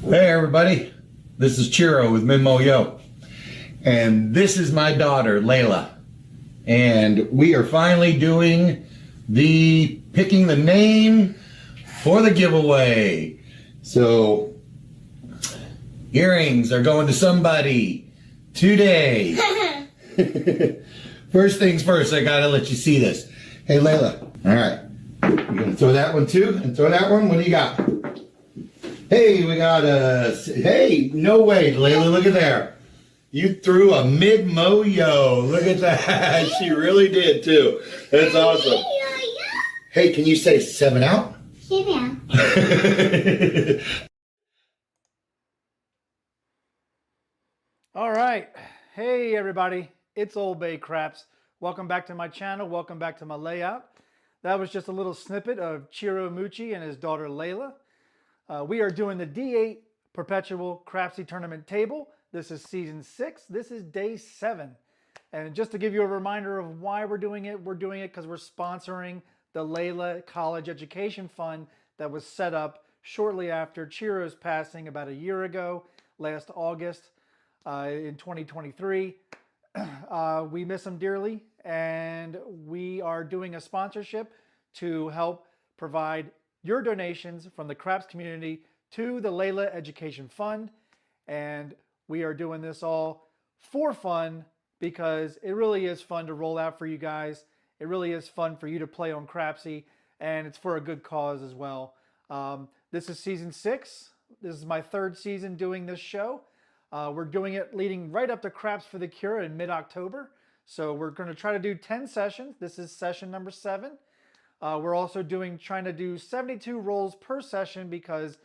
Hey everybody, this is Chiro with Venmo Yo, and this is my daughter Layla, and we are finally doing the picking the name for the giveaway. So earrings are going to somebody today. First things first, I gotta let you see this. Hey Layla, all right, you're gonna throw that one too, and throw that one. What do you got? Hey, we got a, hey, no way, Layla, look at there. You threw a mid-mo-yo. Look at that. She really did, too. That's awesome. Hey, can you say 7 out? 7 out. All right. Hey, everybody. It's OldBayCraps. Welcome back to my channel. Welcome back to my layout. That was just a little snippet of Chiro Mucci and his daughter Layla. We are doing the D8 Perpetual Crapsee Tournament table. This is season 6. This is day 7. And just to give you a reminder of why we're doing it because we're sponsoring the Layla College Education Fund that was set up shortly after Chiro's passing about a year ago, last August. in 2023. We miss him dearly, and we are doing a sponsorship to help provide your donations from the Craps community to the Layla Education Fund. And we are doing this all for fun because it really is fun to roll out for you guys. It really is fun for you to play on Crapsee, and it's for a good cause as well. This is season 6. This is my 3rd season doing this show. We're doing it leading right up to Craps for the Cure in mid-October. So we're going to try to do 10 sessions. This is session number 7. We're also trying to do 72 rolls per session, because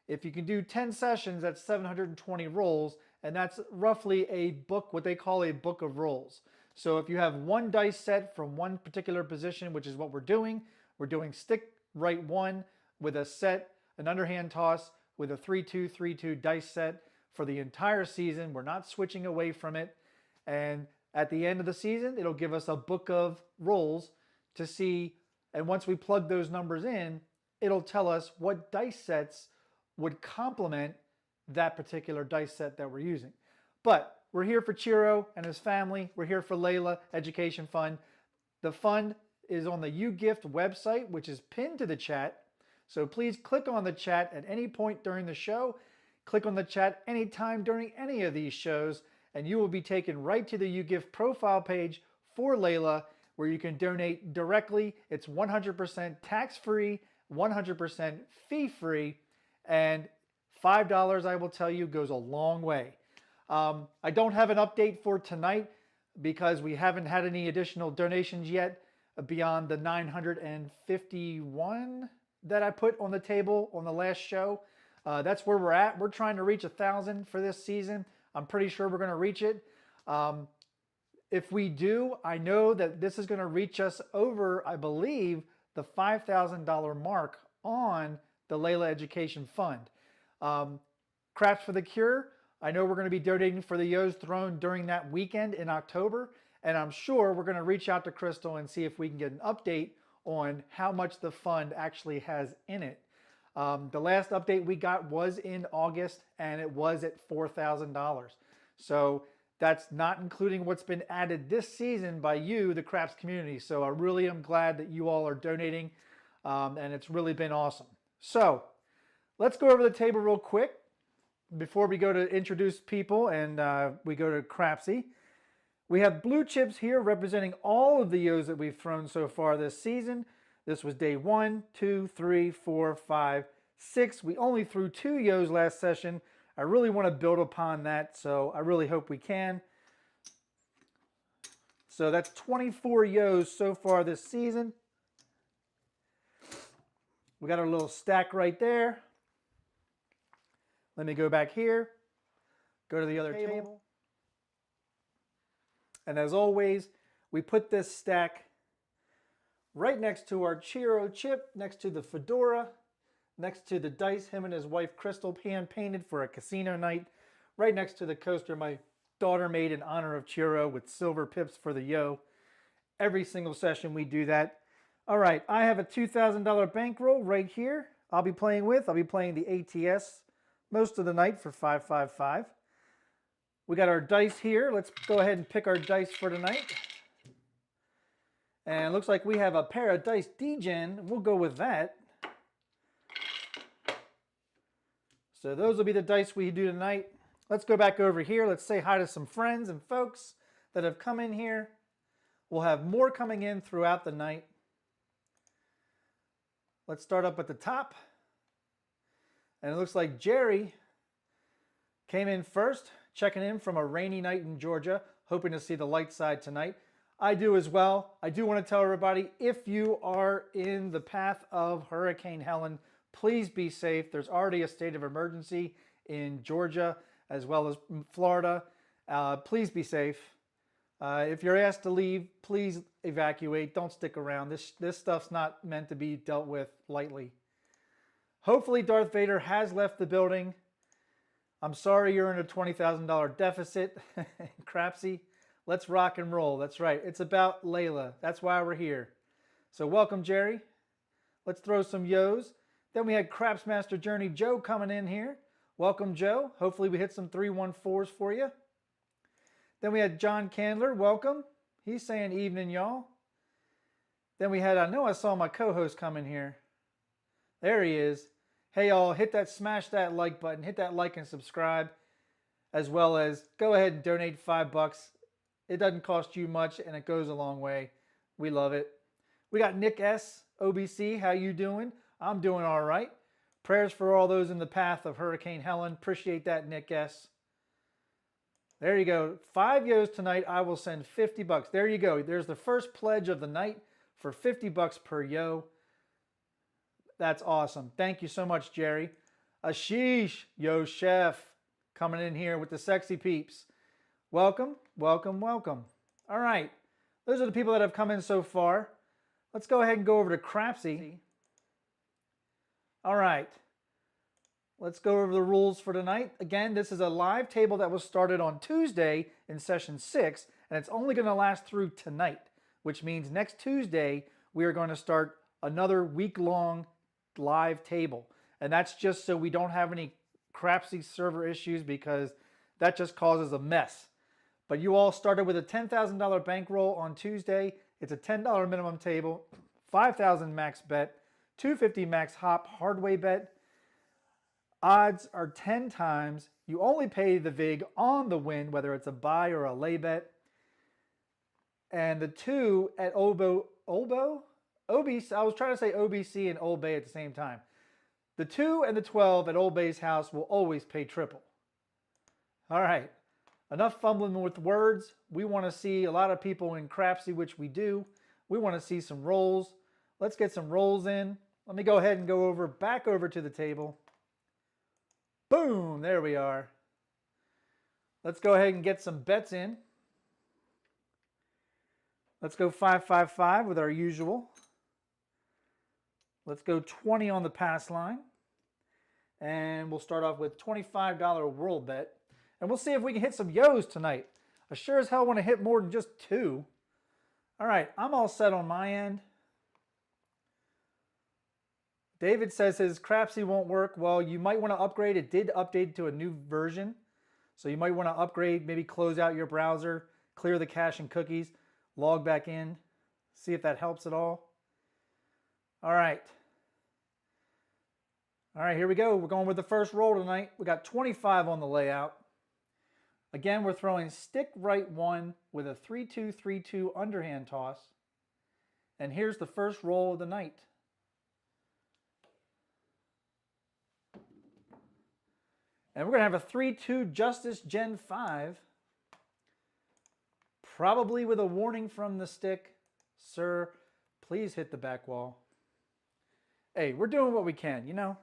if you can do 10 sessions, that's 720 rolls, and that's roughly a book, what they call a book of rolls. So if you have one dice set from one particular position, which is what we're doing stick right 1 with a set, an underhand toss with a 3-2, 3-2 dice set for the entire season. We're not switching away from it. And at the end of the season, it'll give us a book of rolls to see. And once we plug those numbers in, it'll tell us what dice sets would complement that particular dice set that we're using. But we're here for Chiro and his family. We're here for Layla Education Fund. The fund is on the YouGift website, which is pinned to the chat. So please click on the chat at any point during the show. Click on the chat anytime during any of these shows, and you will be taken right to the YouGift profile page for Layla, where you can donate directly. It's 100% tax-free, 100% fee-free, and $5, I will tell you, goes a long way. I don't have an update for tonight because we haven't had any additional donations yet beyond the 951 that I put on the table on the last show. That's where we're at. We're trying to reach 1,000 for this season. I'm pretty sure we're going to reach it. If we do, I know that this is going to reach us over, I believe, the $5,000 mark on the Layla Education Fund. Craps for the Cure, I know we're going to be donating for the Yo's Throne during that weekend in October, and I'm sure we're going to reach out to Crystal and see if we can get an update on how much the fund actually has in it. The last update we got was in August, and it was at $4,000. So that's not including what's been added this season by you, the Craps community. So I really am glad that you all are donating, and it's really been awesome. So let's go over the table real quick before we go to introduce people and we go to Crapsee. We have blue chips here representing all of the Yo's that we've thrown so far this season. This was day 1, 2, 3, 4, 5, 6. We only threw 2 Yo's last session. I really want to build upon that, so I really hope we can. So that's 24 Yo's so far this season. We got our little stack right there. Let me go back here, go to the other table. And as always, we put this stack right next to our Chiro chip, next to the fedora, next to the dice him and his wife Crystal hand painted for a casino night, right next to the coaster my daughter made in honor of Chiro with silver pips for the Yo. Every single session we do that. All right, I have a $2,000 bankroll right here I'll be playing the ATS most of the night for 555. We got our dice here. Let's go ahead and pick our dice for tonight. And it looks like we have a pair of dice D-Gen. We'll go with that. So those will be the dice we do tonight. Let's go back over here. Let's say hi to some friends and folks that have come in here. We'll have more coming in throughout the night. Let's start up at the top. And it looks like Jerry came in first, checking in from a rainy night in Georgia, hoping to see the light side tonight. I do as well. I do want to tell everybody, if you are in the path of Hurricane Helen, please be safe. There's already a state of emergency in Georgia as well as Florida. Please be safe. If you're asked to leave, please evacuate. Don't stick around. This stuff's not meant to be dealt with lightly. Hopefully Darth Vader has left the building. I'm sorry you're in a $20,000 deficit. Crapsee, let's rock and roll. That's right. It's about Layla. That's why we're here. So welcome, Jerry. Let's throw some Yo's. Then we had Crapsmaster Journey Joe coming in here. Welcome, Joe. Hopefully we hit some 3-1-4s for you. Then we had John Candler, welcome. He's saying evening, y'all. Then we had, I know I saw my co-host come in here. There he is. Hey, y'all, smash that like button, hit that like and subscribe, as well as go ahead and donate $5. It doesn't cost you much, and it goes a long way. We love it. We got Nick S, OBC. How you doing? I'm doing all right. Prayers for all those in the path of Hurricane Helen. Appreciate that, Nick S. There you go. 5 yos tonight. I will send $50. There you go. There's the first pledge of the night for $50 per yo. That's awesome. Thank you so much, Jerry. Ashish, yo chef, coming in here with the sexy peeps. Welcome, welcome, welcome. All right. Those are the people that have come in so far. Let's go ahead and go over to Crapsee. All right. Let's go over the rules for tonight. Again, this is a live table that was started on Tuesday in session 6, and it's only going to last through tonight, which means next Tuesday we are going to start another week-long live table. And that's just so we don't have any Crapsee server issues, because that just causes a mess. But you all started with a $10,000 bankroll on Tuesday. It's a $10 minimum table, $5,000 max bet, $250 max hop hardway bet. Odds are 10 times. You only pay the VIG on the win, whether it's a buy or a lay bet. And the 2 at OBC, I was trying to say OBC and Old Bay at the same time. The 2 and the 12 at Old Bay's house will always pay triple. All right, enough fumbling with words. We want to see a lot of people in Crapsee, which we do. We want to see some rolls. Let's get some rolls in. Let me go ahead and go back over to the table. Boom, there we are. Let's go ahead and get some bets in. Let's go 5-5-5 with our usual. Let's go 20 on the pass line. And we'll start off with $25 world bet. And we'll see if we can hit some yos tonight. I sure as hell want to hit more than just 2. All right, I'm all set on my end. David says his Crapsee won't work. Well, you might want to upgrade. It did update to a new version. So you might want to upgrade, maybe close out your browser, clear the cache and cookies, log back in, see if that helps at all. All right. All right, here we go. We're going with the first roll tonight. We got 25 on the layout. Again, we're throwing stick right 1 with a 3-2-3-2 underhand toss. And here's the first roll of the night. And we're going to have a 3-2 Justice Gen 5. Probably with a warning from the stick. Sir, please hit the back wall. Hey, we're doing what we can, you know.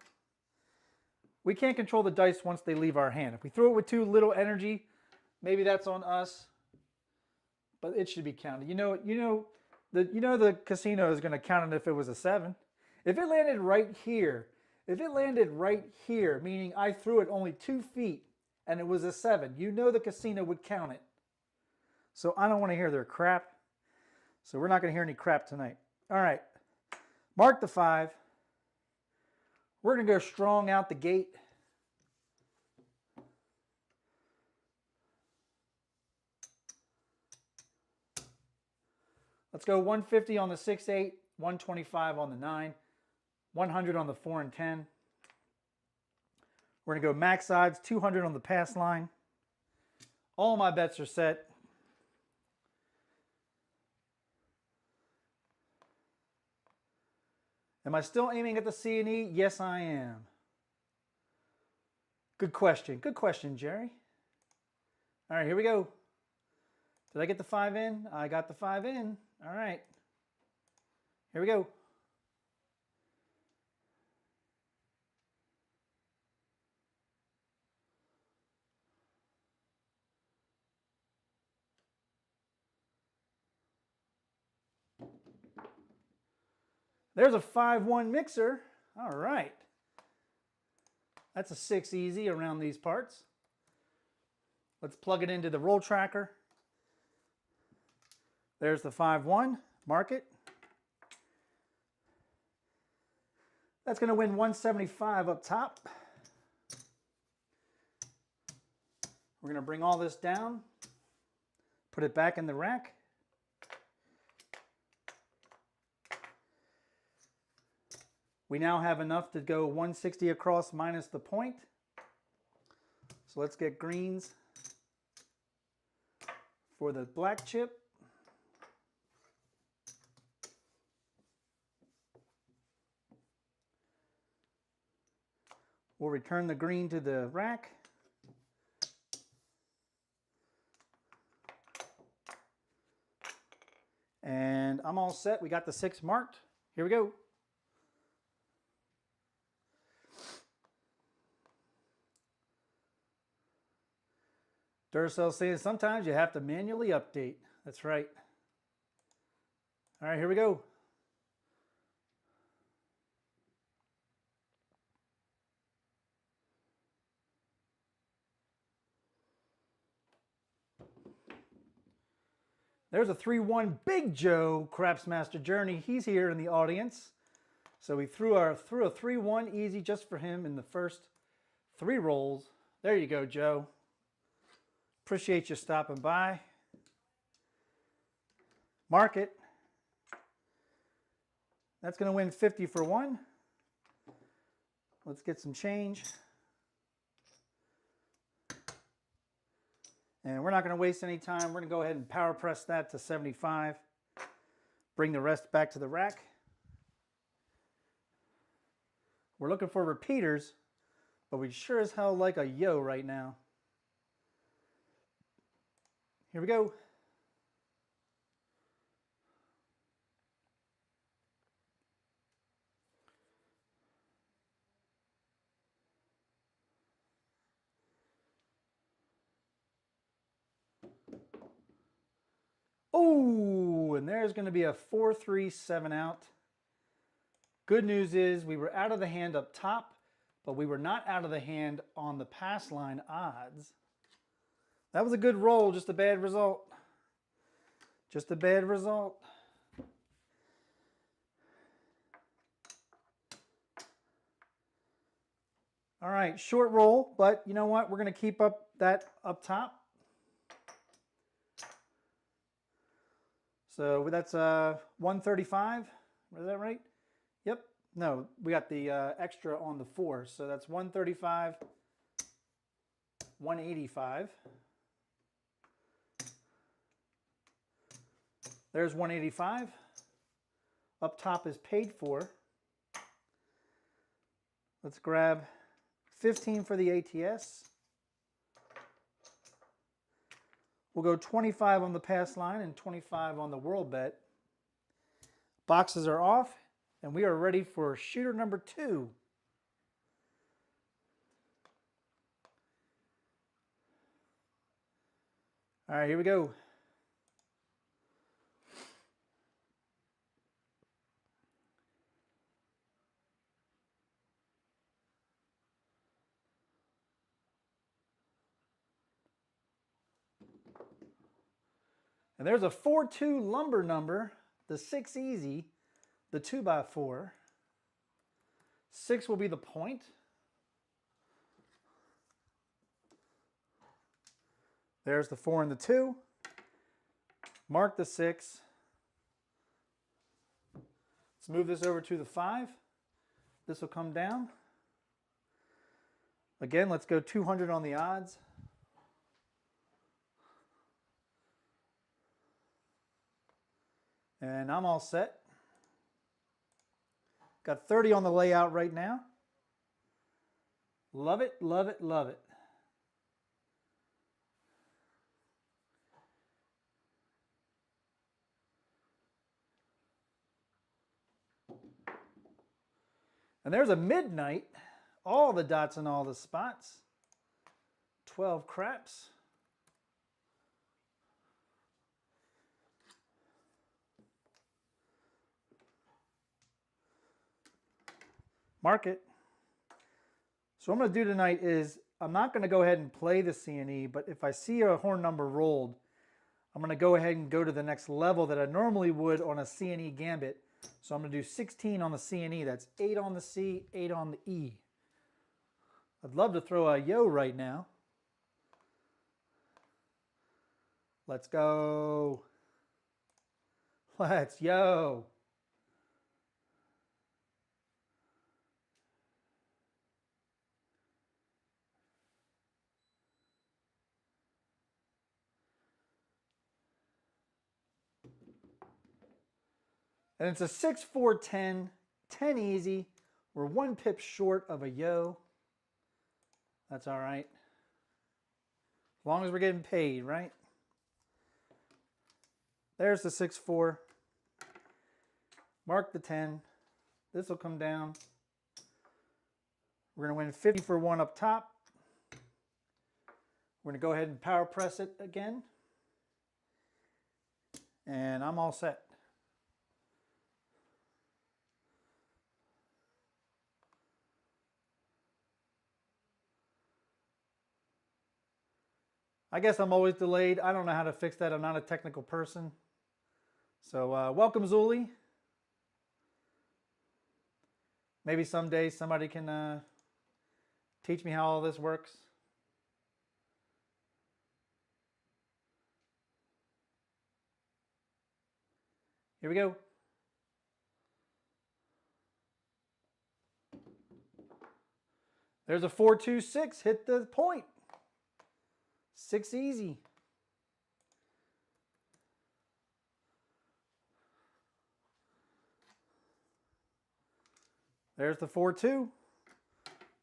We can't control the dice once they leave our hand. If we throw it with too little energy, maybe that's on us. But it should be counted. You know the casino is going to count it if it was a 7. If it landed right here, meaning I threw it only 2 feet and it was a 7, you know the casino would count it. So I don't want to hear their crap. So we're not going to hear any crap tonight. All right. Mark the 5. We're going to go strong out the gate. Let's go 150 on the 6-8, 125 on the 9, 100 on the 4 and 10. We're going to go max odds, 200 on the pass line. All my bets are set. Am I still aiming at the C&E? Yes, I am. Good question. Good question, Jerry. All right, here we go. Did I get the 5 in? I got the 5 in. All right. Here we go. There's a 5-1 mixer. All right. That's a 6 easy around these parts. Let's plug it into the roll tracker. There's the 5-1. Mark it. That's going to win 175 up top. We're going to bring all this down. Put it back in the rack. We now have enough to go 160 across minus the point. So let's get greens for the black chip. We'll return the green to the rack. And I'm all set. We got the 6 marked. Here we go. Duracell saying sometimes you have to manually update. That's right. All right, here we go. There's a 3-1 Big Joe Craps Master Journey. He's here in the audience. So we threw a 3-1 easy just for him in the first 3 rolls. There you go, Joe. Appreciate you stopping by. Mark it. That's going to win 50 for 1. Let's get some change. And we're not going to waste any time. We're going to go ahead and power press that to 75. Bring the rest back to the rack. We're looking for repeaters, but we sure as hell like a yo right now. Here we go. Oh, and there's going to be a 4-3-7 out. Good news is we were out of the hand up top, but we were not out of the hand on the pass line odds. That was a good roll, just a bad result. Just a bad result. All right, short roll, but you know what? We're going to keep up that up top. So that's 135. Is that right? Yep. No, we got the extra on the 4. So that's 135, 185. There's 185. Up top is paid for. Let's grab 15 for the ATS. We'll go 25 on the pass line and 25 on the world bet. Boxes are off, and we are ready for shooter number 2. All right, here we go. And there's a 4-2 lumber number, the 6 easy, the 2x4. 6 will be the point. There's the 4 and the 2. Mark the 6. Let's move this over to the 5. This will come down. Again, let's go 200 on the odds. And I'm all set. Got 30 on the layout right now. Love it, love it, love it. And there's a midnight. All the dots in all the spots. 12 craps. Mark it. So what I'm going to do tonight is I'm not going to go ahead and play the C&E, but if I see a horn number rolled, I'm going to go ahead and go to the next level that I normally would on a C&E gambit. So I'm going to do 16 on the C&E. That's 8 on the C, 8 on the E. I'd love to throw a yo right now. Let's go. Let's yo. And it's a 6-4-10, 10 easy. We're 1 pip short of a yo. That's all right. As long as we're getting paid, right? There's the 6-4. Mark the 10. This will come down. We're going to win 50 for 1 up top. We're going to go ahead and power press it again. And I'm all set. I guess I'm always delayed. I don't know how to fix that. I'm not a technical person. So welcome, Zuli. Maybe someday somebody can teach me how all this works. Here we go. There's a 4-2-6. Hit the point. 6 easy. There's the 4-2.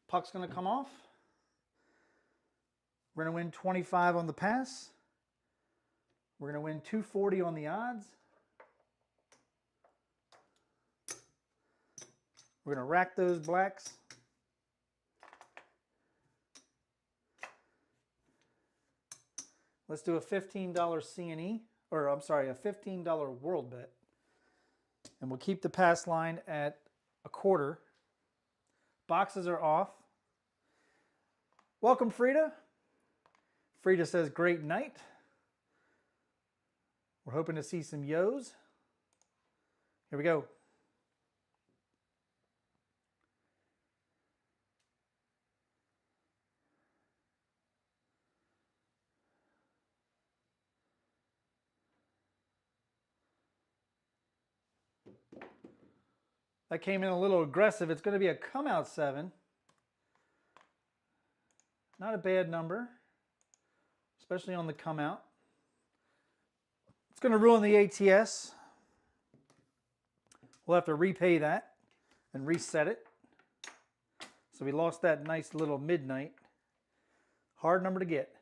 Puck's going to come off. We're going to win 25 on the pass. We're going to win 240 on the odds. We're going to rack those blacks. Let's do a $15 C&E, or I'm sorry, a $15 world bet. And we'll keep the pass line at a quarter. Boxes are off. Welcome, Frida. Frida says, great night. We're hoping to see some yos. Here we go. That came in a little aggressive. It's going to be a come out 7. Not a bad number, especially on the come out. It's going to ruin the ATS. We'll have to repay that and reset it. So we lost that nice little midnight. Hard number to get.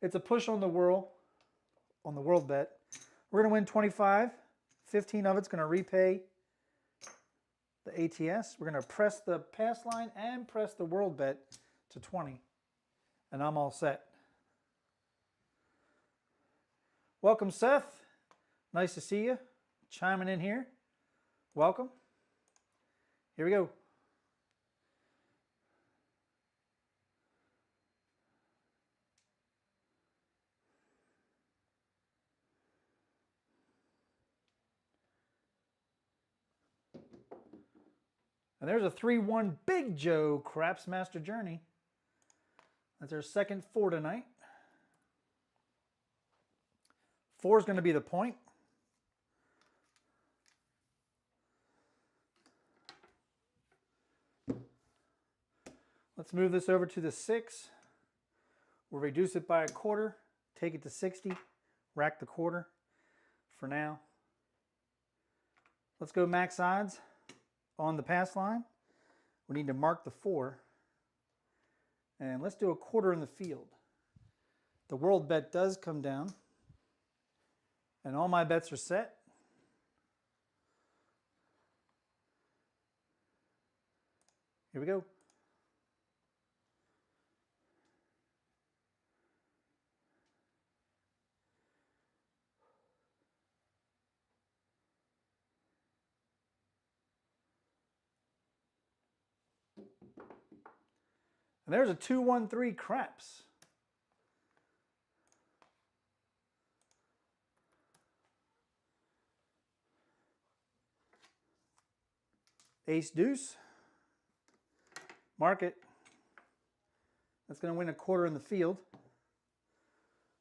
It's a push on the world bet. We're going to win 25. 15 of it's going to repay the ATS. We're going to press the pass line and press the world bet to 20. And I'm all set. Welcome, Seth. Nice to see you. Chiming in here. Welcome. Here we go. And there's a 3-1 Big Joe Craps Master Journey. That's our second 4 tonight. 4 is going to be the point. Let's move this over to the 6. We'll reduce it by a quarter, take it to 60, rack the quarter for now. Let's go max odds on the pass line. We need to mark the 4. And let's do a quarter in the field. The world bet does come down. And all my bets are set. Here we go. And there's a 2-1-3 Craps. Ace deuce. Mark it. That's going to win a quarter in the field.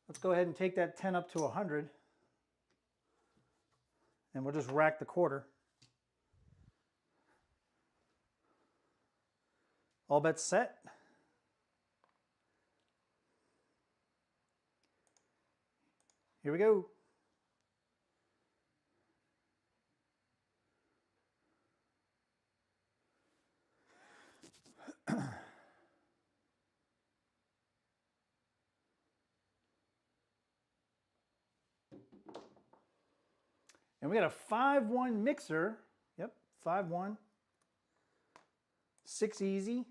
Let's go ahead and take that 10 up to 100. And we'll just rack the quarter. All bets set. Here we go. And we got a 5-1 mixer. Yep, 5-1. 6 easy.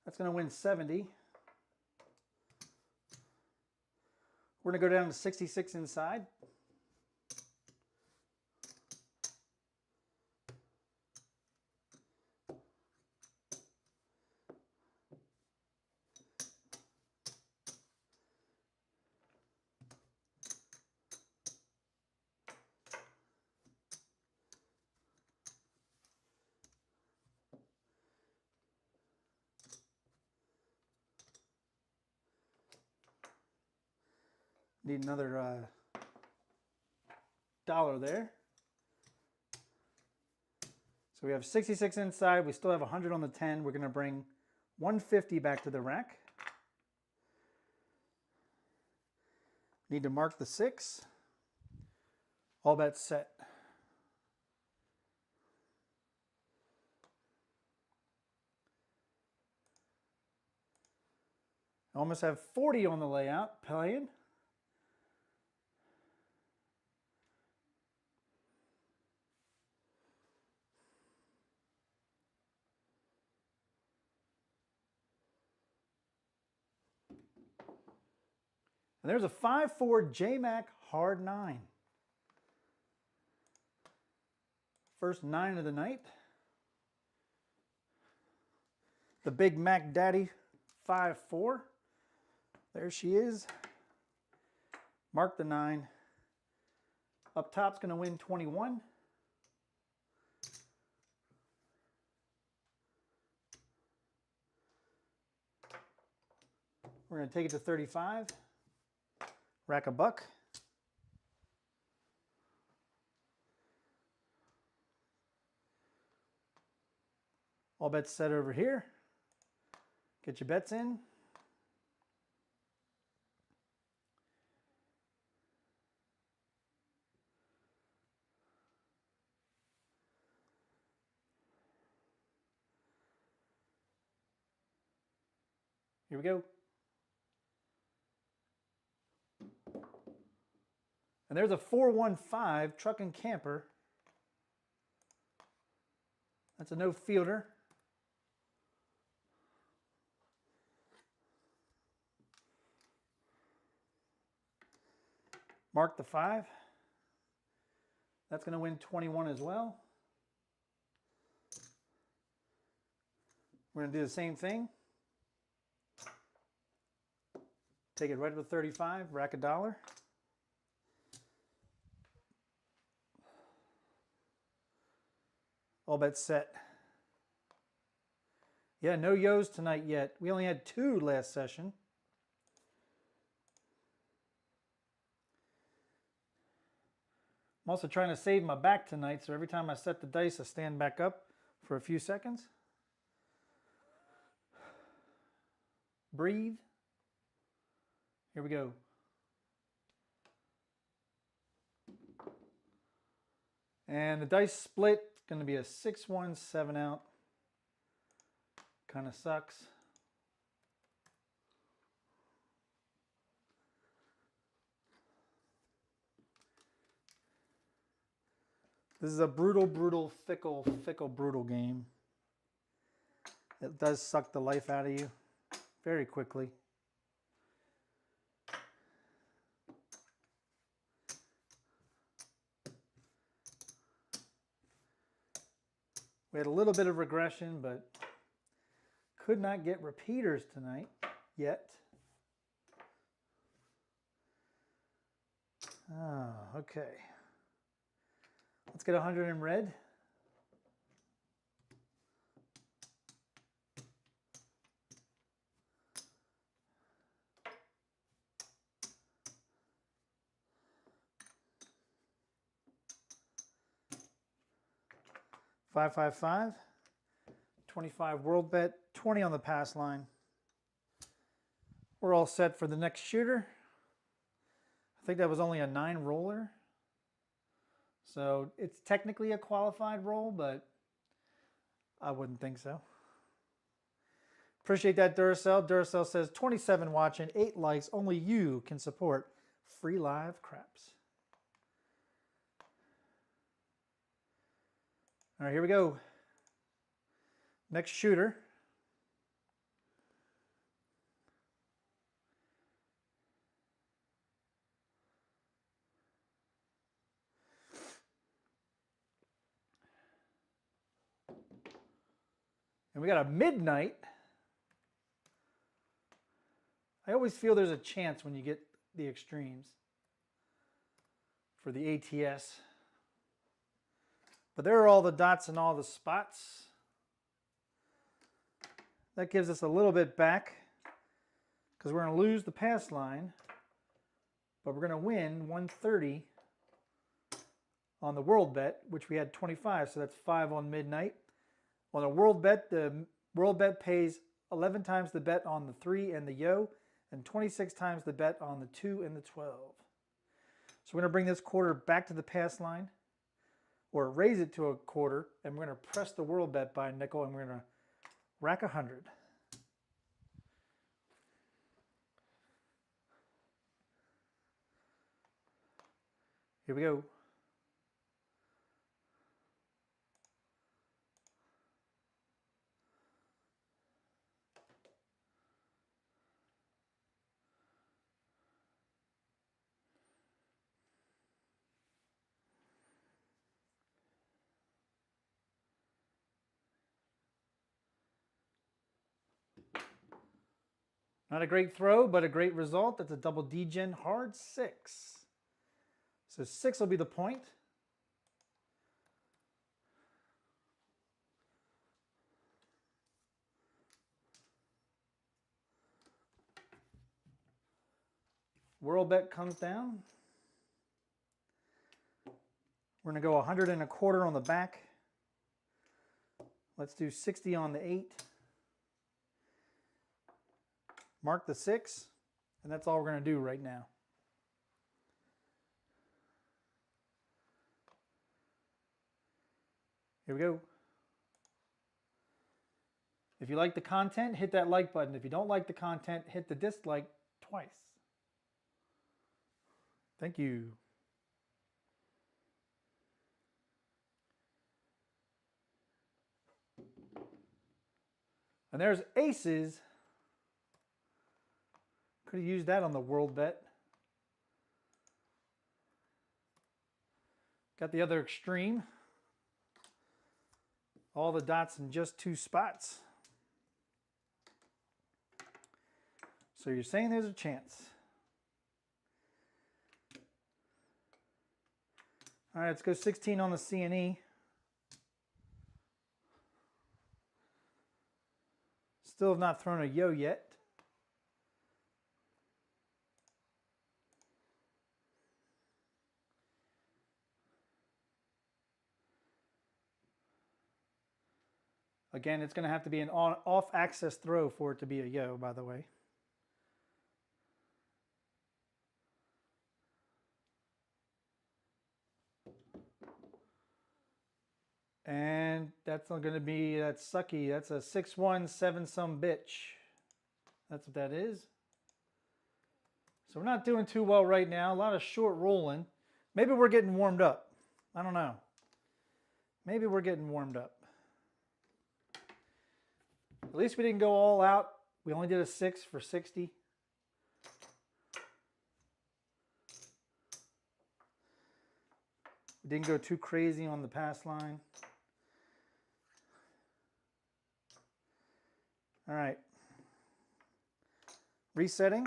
That's going to win 70. We're going to go down to 66 inside. Need another dollar there. So we have 66 inside. We still have 100 on the 10. We're going to bring 150 back to the rack. Need to mark the 6. All bets set. I almost have 40 on the layout playing. And there's a 5-4 J-Mac hard 9. First 9 of the night. The Big Mac Daddy 5-4. There she is. Mark the 9. Up top's going to win 21. We're going to take it to 35. Rack a buck. All bets set over here. Get your bets in. Here we go. And there's a 415 Truck and Camper. That's a no fielder. Mark the 5. That's going to win 21 as well. We're going to do the same thing. Take it right up to 35, rack a dollar. All bets set. Yeah, no yos tonight yet. We only had 2 last session. I'm also trying to save my back tonight, so every time I set the dice, I stand back up for a few seconds. Breathe. Here we go. And the dice split. It's going to be a 6-1, 7 out. Kind of sucks. This is a brutal, brutal, fickle, brutal game. It does suck the life out of you very quickly. We had a little bit of regression, but could not get repeaters tonight yet. Okay. Let's get 100 in red. Five, 5, 5. 25 world bet, 20 on the pass line. We're all set for the next shooter. I think that was only a 9 roller. So it's technically a qualified roll, but I wouldn't think so. Appreciate that, Duracell. Duracell says 27 watching, 8 likes. Only you can support free live craps. All right, here we go. Next shooter. And we got a midnight. I always feel there's a chance when you get the extremes for the ATS. But there are all the dots and all the spots. That gives us a little bit back because we're going to lose the pass line, but we're going to win 130 on the world bet, which we had 25, so that's 5 on midnight. On a world bet, the world bet pays 11 times the bet on the 3 and the yo, and 26 times the bet on the 2 and the 12. So we're going to bring this quarter back to the pass line, or raise it to a quarter, and we're going to press the world bet by a nickel, and we're going to rack 100. Here we go. Not a great throw, but a great result. That's a double D-Gen hard 6. So 6 will be the point. World bet comes down. We're going to go 100 and a quarter on the back. Let's do 60 on the 8. Mark the 6, and that's all we're going to do right now. Here we go. If you like the content, hit that like button. If you don't like the content, hit the dislike twice. Thank you. And there's aces. Could have used that on the world bet. Got the other extreme. All the dots in just 2 spots. So you're saying there's a chance. All right, let's go 16 on the C&E. Still have not thrown a yo yet. Again, it's going to have to be an off-axis throw for it to be a yo, by the way. And that's not going to be that sucky. That's a 6-1, 7-some bitch. That's what that is. So we're not doing too well right now. A lot of short rolling. Maybe we're getting warmed up. I don't know. Maybe we're getting warmed up. At least we didn't go all out. We only did a 6 for 60. We didn't go too crazy on the pass line. All right. Resetting.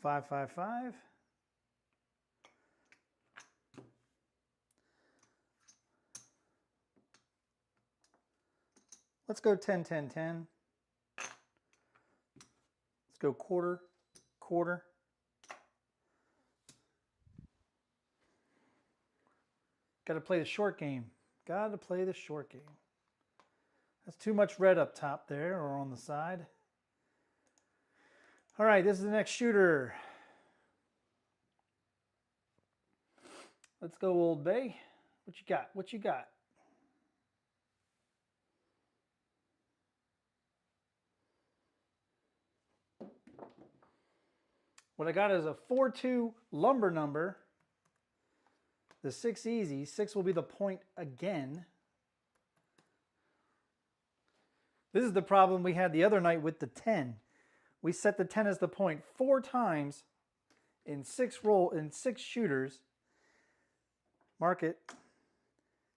555. Let's go 10, 10, 10. Let's go quarter, quarter. Got to play the short game. Got to play the short game. That's too much red up top there or on the side. All right, this is the next shooter. Let's go, Old Bay. What you got? What you got? What I got is a 4-2 lumber number. The 6 easy. 6 will be the point again. This is the problem we had the other night with the 10. We set the 10 as the point 4 times in 6 shooters. Mark it.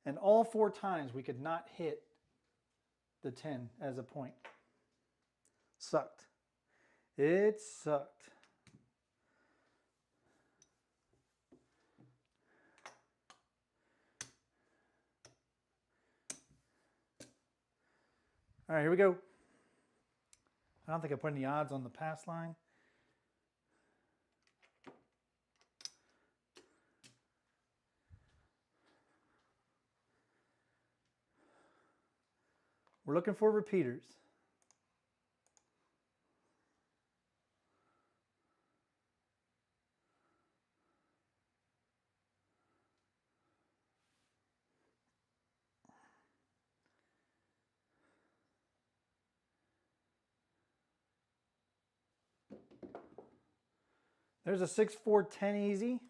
And all 4 times we could not hit the 10 as a point. Sucked. It sucked. All right, here we go. I don't think I put any odds on the pass line. We're looking for repeaters. There's a 6, 4, 10 easy.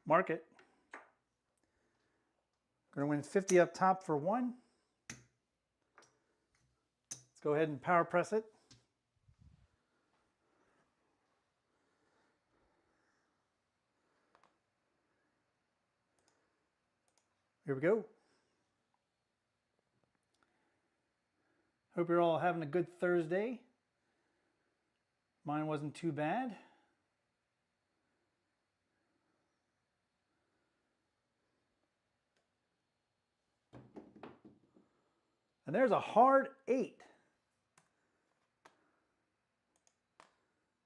Mark it. Going to win 50 up top for 1. Let's go ahead and power press it. Here we go. Hope you're all having a good Thursday. Mine wasn't too bad. And there's a hard 8.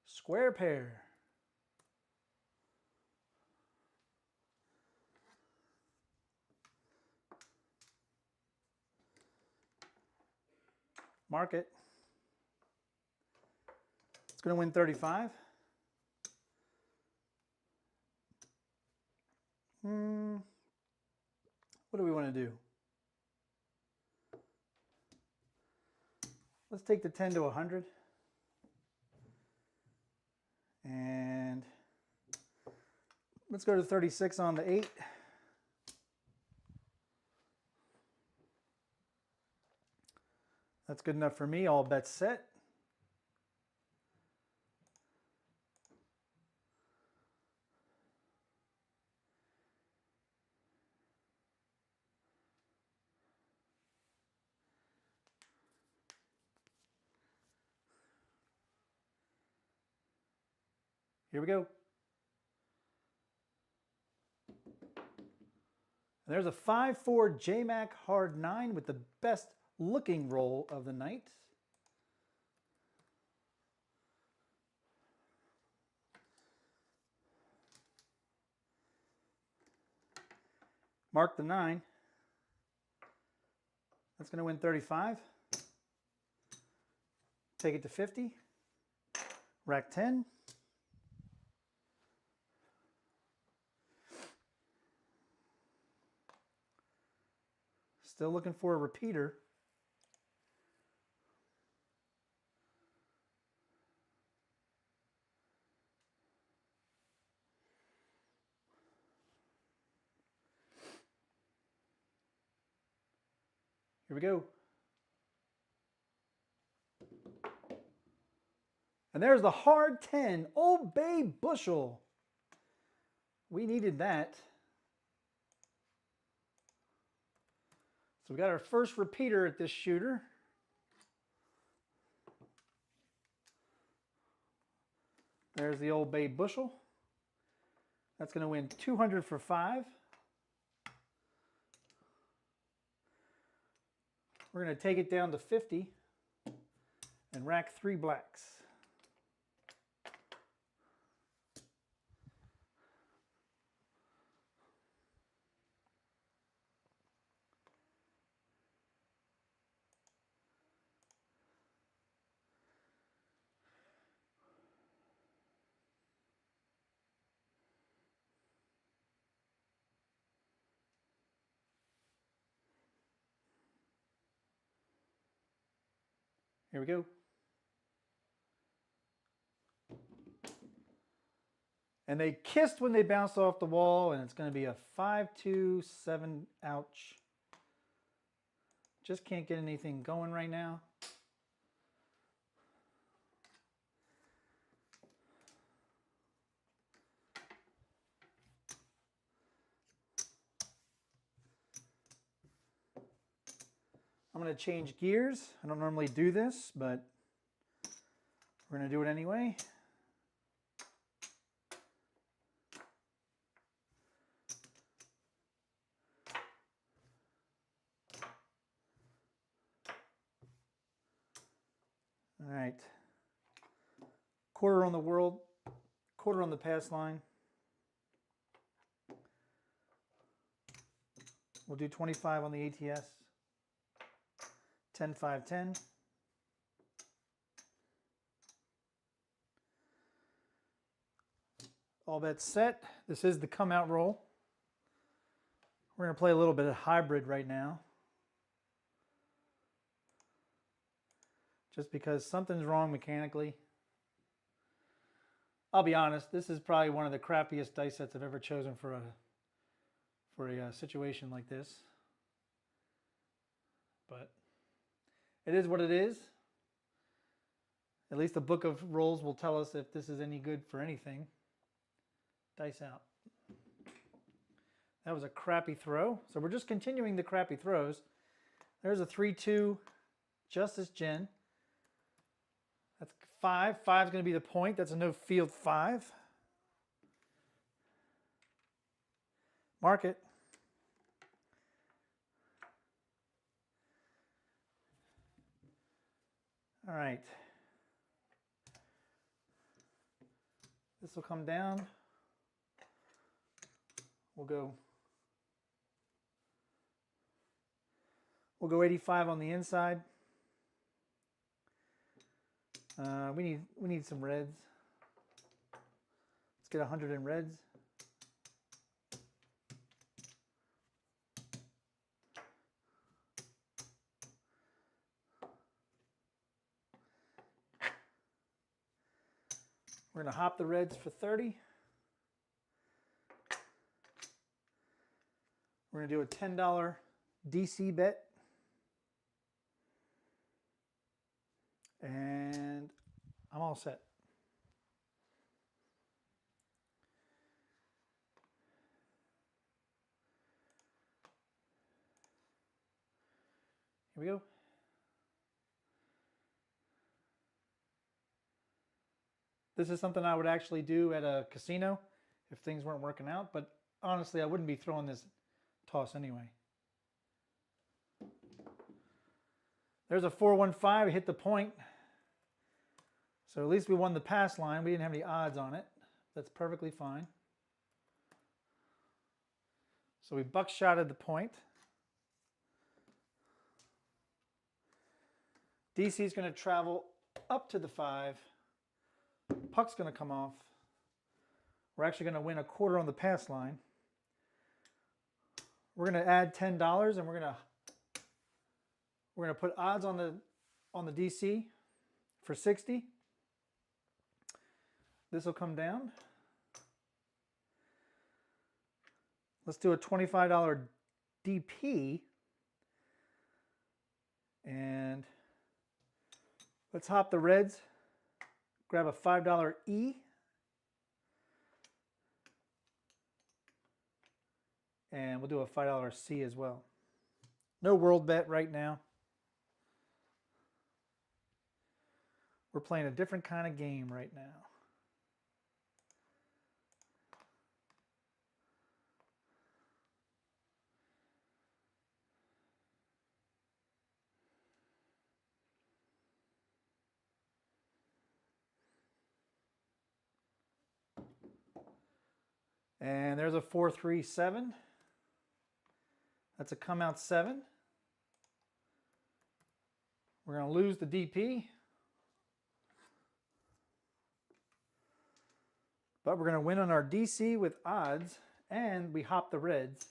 Square pair. Mark it. It's going to win 35. What do we want to do? Let's take the 10 to 100. And let's go to 36 on the 8. That's good enough for me. All bets set. Here we go. And there's a 5-4 J-Mac hard 9 with the best looking roll of the night. Mark the 9. That's going to win 35. Take it to 50. Rack 10. Still looking for a repeater. Here we go. And there's the hard 10 Old Bay bushel We needed that. So we got our first repeater at this shooter. There's the Old Bay bushel. That's going to win 200 for 5. We're going to take it down to 50 and rack 3 blacks. Here we go. And they kissed when they bounced off the wall, and it's going to be a 5-2-7. Ouch. Just can't get anything going right now. I'm going to change gears. I don't normally do this, but we're going to do it anyway. All right. Quarter on the world, quarter on the pass line. We'll do 25 on the ATS. 10, 5, 10. All bets set. This is the come out roll. We're going to play a little bit of hybrid right now. Just because something's wrong mechanically. I'll be honest, this is probably one of the crappiest dice sets I've ever chosen for a situation like this. But it is what it is. At least the book of rolls will tell us if this is any good for anything. Dice out. That was a crappy throw. So we're just continuing the crappy throws. There's a 3-2 Justice Gin. That's 5. 5 is going to be the point. That's a no field 5. Mark it. All right. This will come down. We'll go 85 on the inside. We need some reds. Let's get 100 in reds. We're going to hop the reds for 30. We're going to do a $10 DC bet. And I'm all set. Here we go. This is something I would actually do at a casino if things weren't working out, but honestly, I wouldn't be throwing this toss anyway. There's a 4-1-5, we hit the point. So at least we won the pass line. We didn't have any odds on it. That's perfectly fine. So we buckshotted the point. DC is going to travel up to the 5. Puck's going to come off. We're actually going to win a quarter on the pass line. We're going to add $10 and we're going to put odds on the DC for 60. This will come down. Let's do a $25 DP. And let's hop the reds. Grab a $5 E. And we'll do a $5 C as well. No world bet right now. We're playing a different kind of game right now. And there's a 4-3-7. That's a come out 7. We're going to lose the DP. But we're going to win on our DC with odds, and we hop the reds.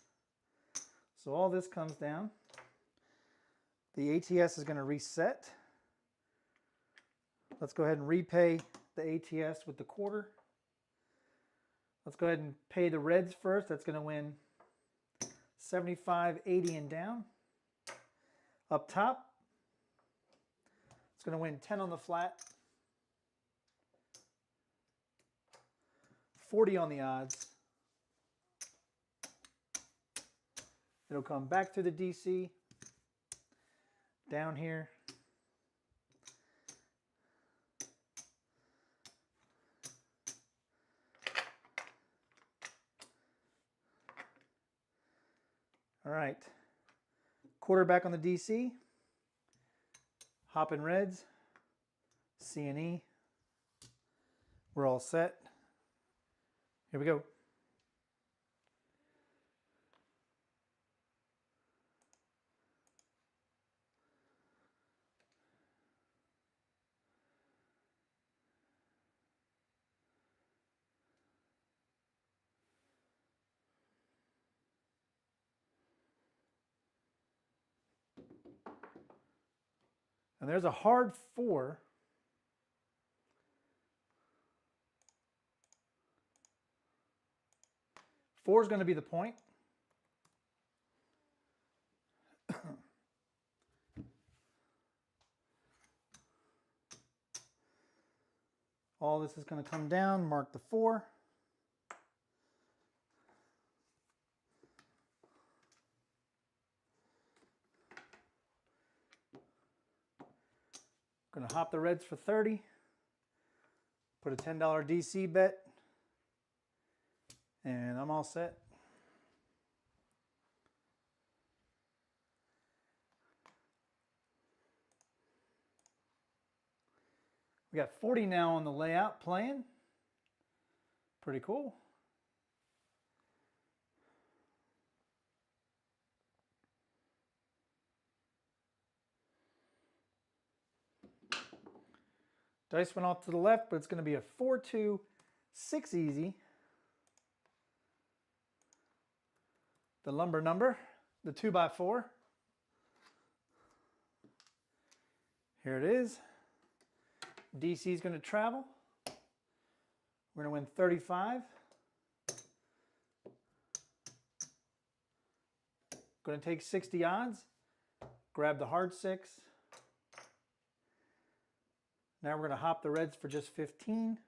So all this comes down. The ATS is going to reset. Let's go ahead and repay the ATS with the quarter. Let's go ahead and pay the reds first. That's going to win 75, 80 and down. Up top, it's going to win 10 on the flat, 40 on the odds. It'll come back to the DC, down here. All right, quarterback on the DC, hop in reds, C and E. We're all set. Here we go. And there's a hard 4. Four is going to be the point. All this is going to come down, mark the 4. Going to hop the reds for 30. Put a $10 DC bet. And I'm all set. We got 40 now on the layout playing. Pretty cool. Dice went off to the left, but it's going to be a 4-2, 6 easy. The lumber number, the 2x4. Here it is. DC is going to travel. We're going to win 35. Going to take 60 odds. Grab the hard 6. Now we're going to hop the reds for just 15.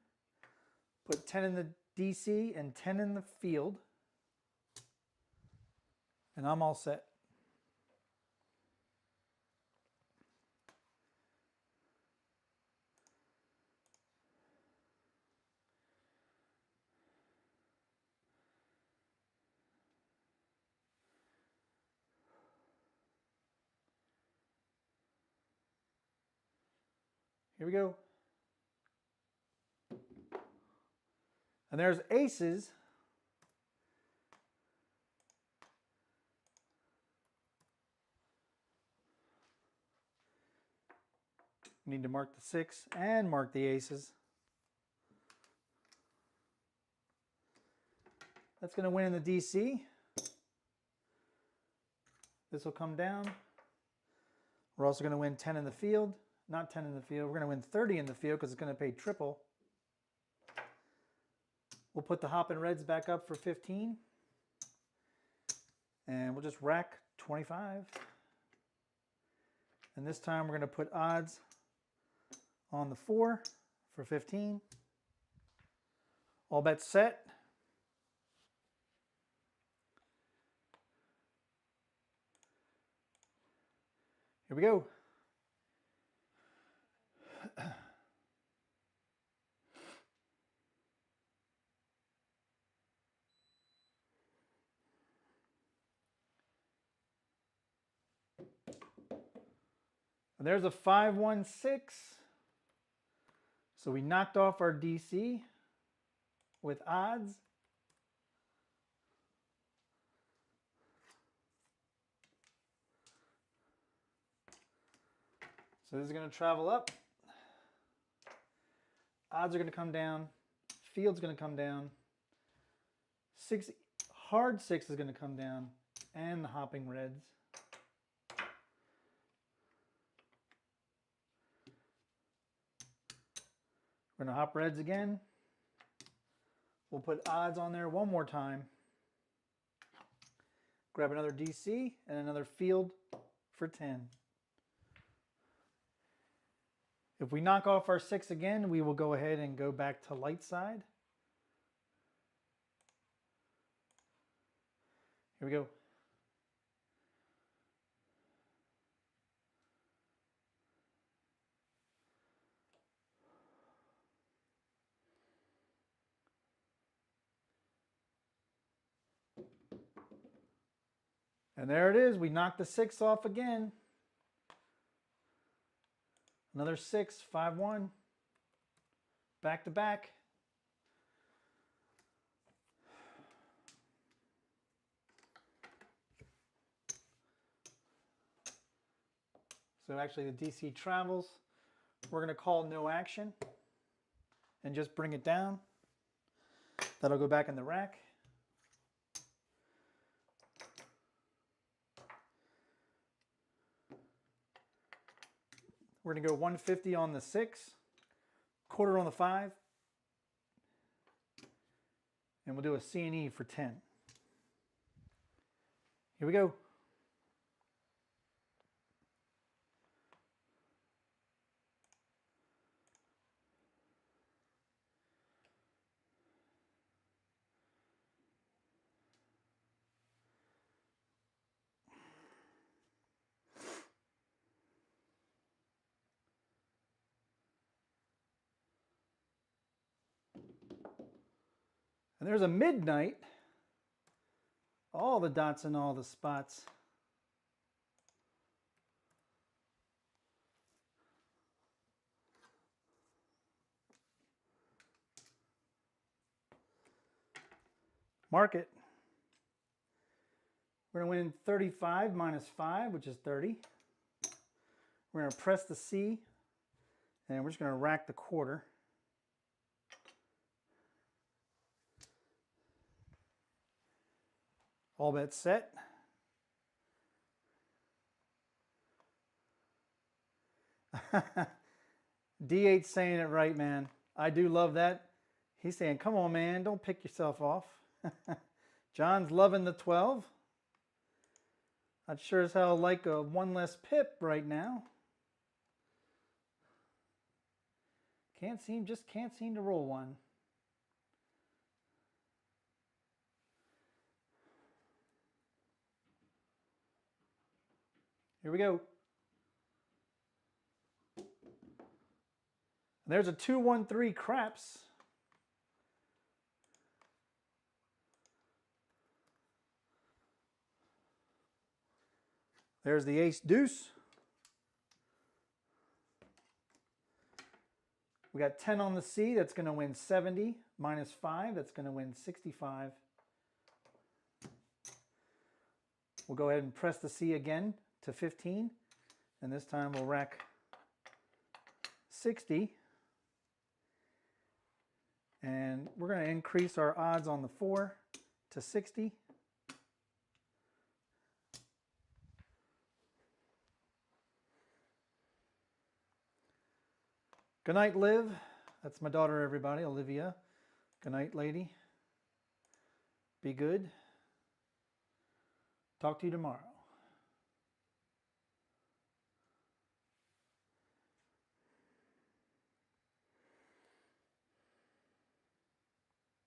Put 10 in the DC and 10 in the field. And I'm all set. Here we go. And there's aces. We need to mark the 6 and mark the aces. That's going to win in the DC. This will come down. We're also going to win 10 in the field. Not 10 in the field. We're going to win 30 in the field because it's going to pay triple. We'll put the hoppin' reds back up for 15. And we'll just rack 25. And this time we're going to put odds on the 4 for 15. All bets set. Here we go. And there's a 516. So we knocked off our DC with odds. So this is going to travel up. Odds are going to come down. Field's going to come down. Hard 6 is going to come down. And the hopping reds. We're going to hop reds again. We'll put odds on there one more time. Grab another DC and another field for 10. If we knock off our 6 again, we will go ahead and go back to light side. Here we go. And there it is. We knocked the 6 off again. Another 6, 5-1. Back to back. So actually the DC travels. We're going to call no action and just bring it down. That'll go back in the rack. We're going to go 150 on the 6, quarter on the 5, and we'll do a C&E for 10. Here we go. And there's a midnight. All the dots in all the spots. Mark it. We're going to win 35 minus 5, which is 30. We're going to press the C, and we're just going to rack the quarter. All bets set. D8's saying it right, man. I do love that. He's saying, come on, man, don't pick yourself off. John's loving the 12. I'd sure as hell like a one less pip right now. Just can't seem to roll one. Here we go. There's a 2-1-3 craps. There's the ace deuce. We got 10 on the C. That's going to win 70. Minus 5. That's going to win 65. We'll go ahead and press the C again to 15. And this time we'll rack 60. And we're going to increase our odds on the 4 to 60. Good night, Liv. That's my daughter, everybody, Olivia. Good night, lady. Be good. Talk to you tomorrow.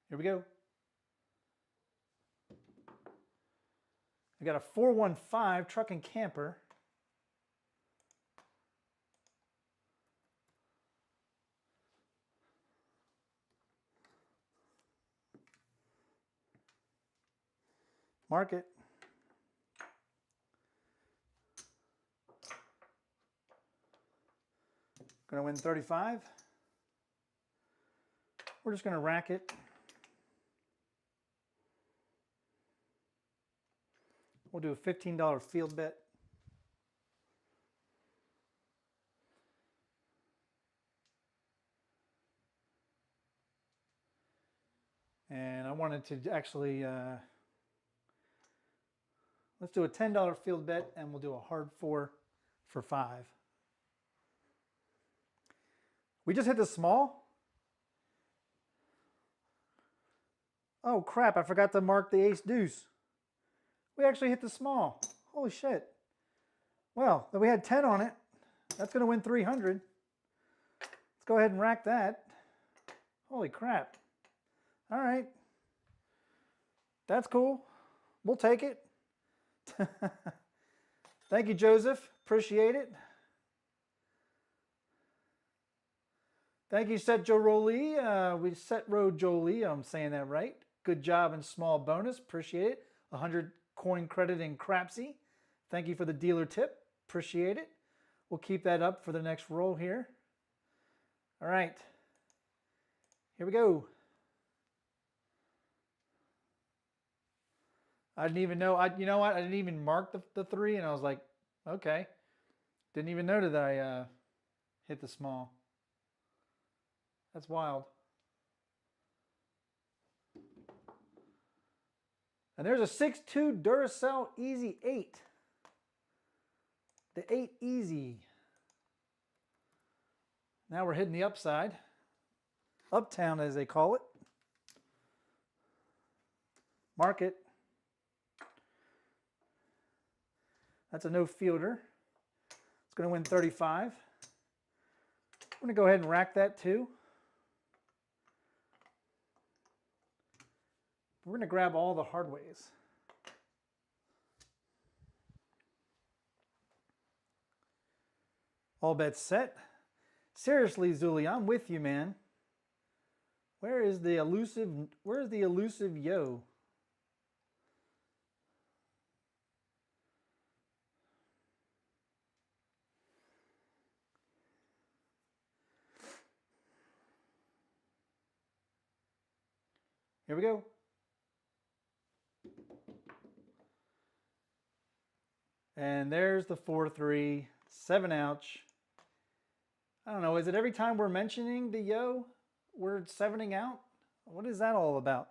Here we go. I got a 415 truck and camper. Mark it. Gonna win 35. We're just gonna rack it. We'll do a $15 field bet. And I wanted to actually, let's do a $10 field bet and we'll do a hard 4 for 5. We just hit the small? Oh crap, I forgot to mark the ace deuce. We actually hit the small. Holy shit. Well, we had 10 on it. That's going to win 300. Let's go ahead and rack that. Holy crap. All right. That's cool. We'll take it. Thank you, Joseph. Appreciate it. Thank you, Set Jolie. We Set Road Jolie. I'm saying that right. Good job and small bonus. Appreciate it. 100 coin credit in Crapsee. Thank you for the dealer tip. Appreciate it. We'll keep that up for the next roll here. All right. Here we go. I didn't even know. You know what? I didn't even mark the 3, and I was like, okay. Didn't even know that I hit the small. That's wild. And there's a 6-2 Duracell Easy 8. The 8 Easy. Now we're hitting the upside. Uptown, as they call it. Mark it. That's a no fielder. It's going to win 35. I'm going to go ahead and rack that too. We're going to grab all the hard ways. All bets set. Seriously, Zuli, I'm with you, man. Where's the elusive yo? Here we go. And there's the 4-3, 7 ouch. I don't know, is it every time we're mentioning the yo, we're 7ing out? What is that all about?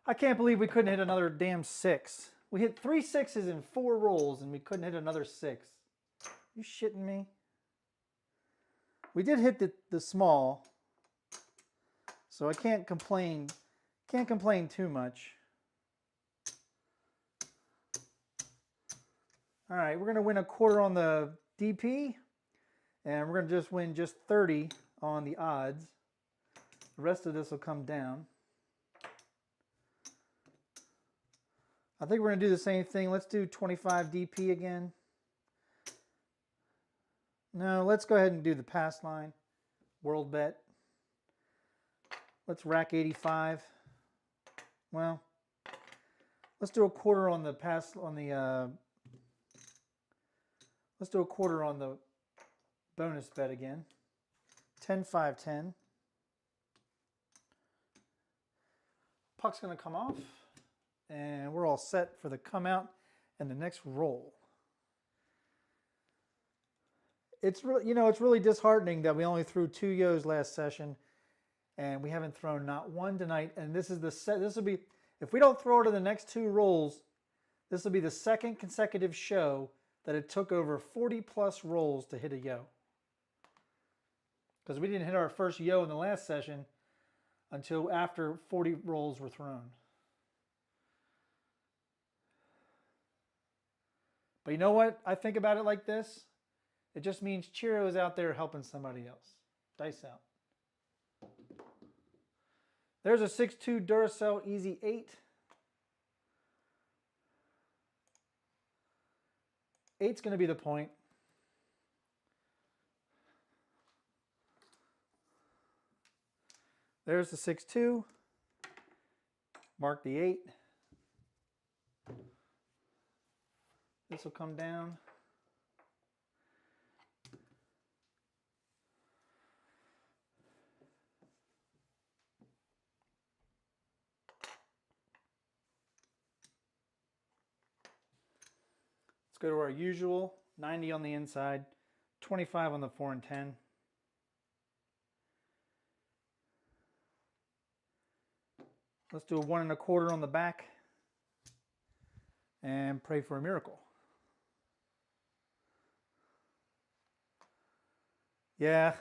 I can't believe we couldn't hit another damn 6. We hit 3 6s in 4 rolls and we couldn't hit another 6. You shitting me? We did hit the small, so I can't complain too much. All right, we're going to win a quarter on the DP, and we're going to just win just 30 on the odds. The rest of this will come down. I think we're going to do the same thing. Let's do 25 DP again. No, let's go ahead and do the pass line. World bet. Let's rack 85. Well, let's do a quarter on the pass on the let's do a quarter on the bonus bet again. 10, 5, 10. Puck's going to come off, and we're all set for the come out and the next roll. It's really, you know, it's really disheartening that we only threw 2 yos last session, and we haven't thrown not one tonight. And this is the set. This will be, if we don't throw it in the next 2 rolls, this will be the 2nd consecutive show that it took over 40 plus rolls to hit a yo. Because we didn't hit our first yo in the last session until after 40 rolls were thrown. But you know what? I think about it like this. It just means Chiro is out there helping somebody else. Dice out. There's a 6-2 Duracell Easy 8. 8's going to be the point. There's the 6-2. Mark the 8. This will come down. Let's go to our usual 90 on the inside, 25 on the 4 and 10. Let's do a 1 1/4 on the back and pray for a miracle. Yeah.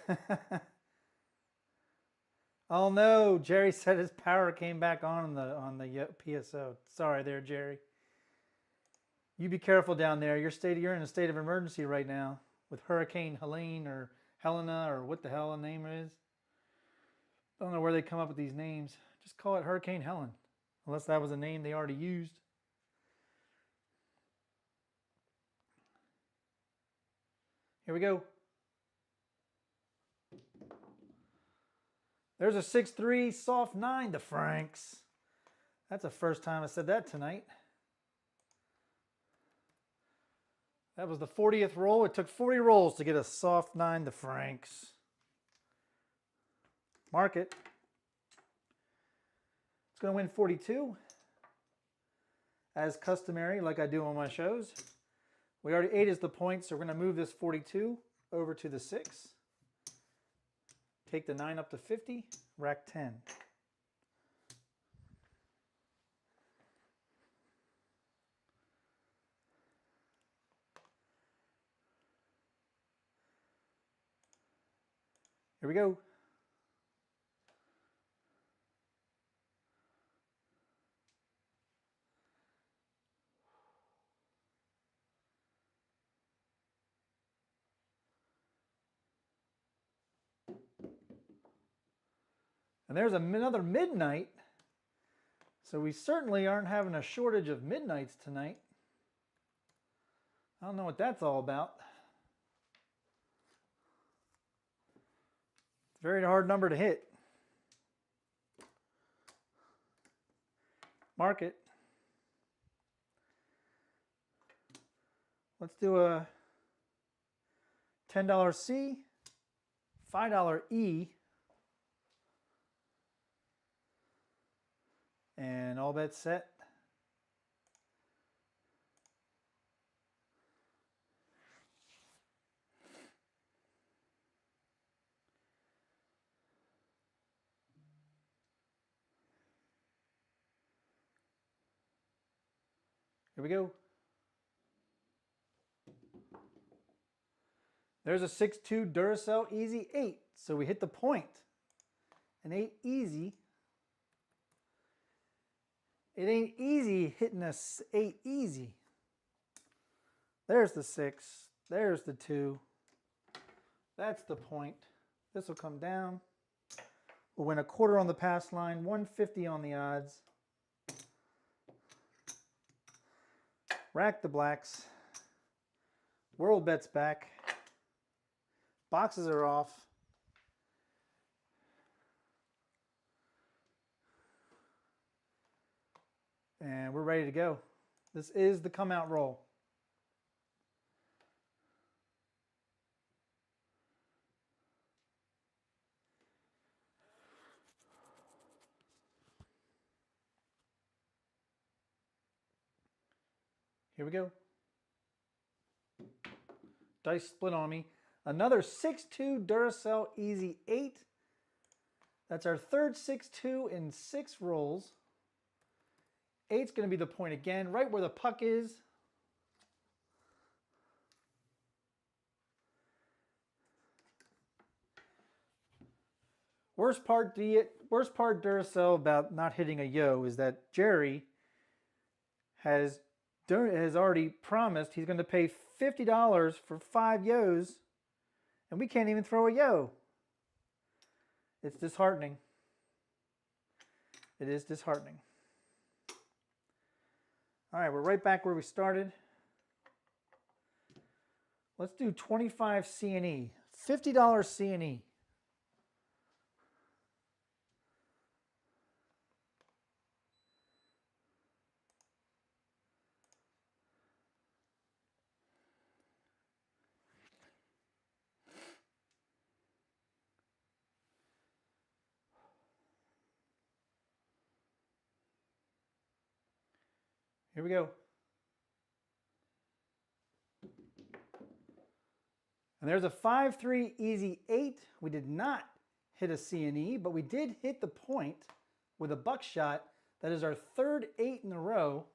Oh no, Jerry said his power came back on the PSO. Sorry there, Jerry. You be careful down there. You're in a state of emergency right now with Hurricane Helene or Helena or what the hell the name is. I don't know where they come up with these names. Just call it Hurricane Helen, unless that was a name they already used. Here we go. There's a 6-3 soft 9 to Franks. That's the first time I said that tonight. That was the 40th roll. It took 40 rolls to get a soft 9 to Franks. Mark it. It's going to win 42. As customary, like I do on my shows. We already 8 is the point, so we're going to move this 42 over to the 6. Take the 9 up to 50, rack 10. Here we go. And there's another midnight. So we certainly aren't having a shortage of midnights tonight. I don't know what that's all about. It's a very hard number to hit. Mark it. Let's do a $10 C, $5 E, and all bets set. Here we go. There's a 6-2 Duracell Easy 8. So we hit the point. An 8 easy. It ain't easy hitting a 8 easy. There's the 6. There's the 2. That's the point. This will come down. We'll win a 1/4 on the pass line, 150 on the odds. Rack the blacks. World bets back. Boxes are off. And we're ready to go. This is the come out roll. Here we go. Dice split on me. Another 6-2 Duracell Easy 8. That's our third 6-2 in 6 rolls. 8's going to be the point again, right where the puck is. Worst part Duracell about not hitting a yo is that Jerry has already promised he's going to pay $50 for 5 yos, and we can't even throw a yo. It's disheartening. It is disheartening. All right, we're right back where we started. Let's do 25 C&E, $50 C&E. Here we go. And there's a 5-3 easy 8. We did not hit a C and E, but we did hit the point with a buckshot. That is our third 8 in a row.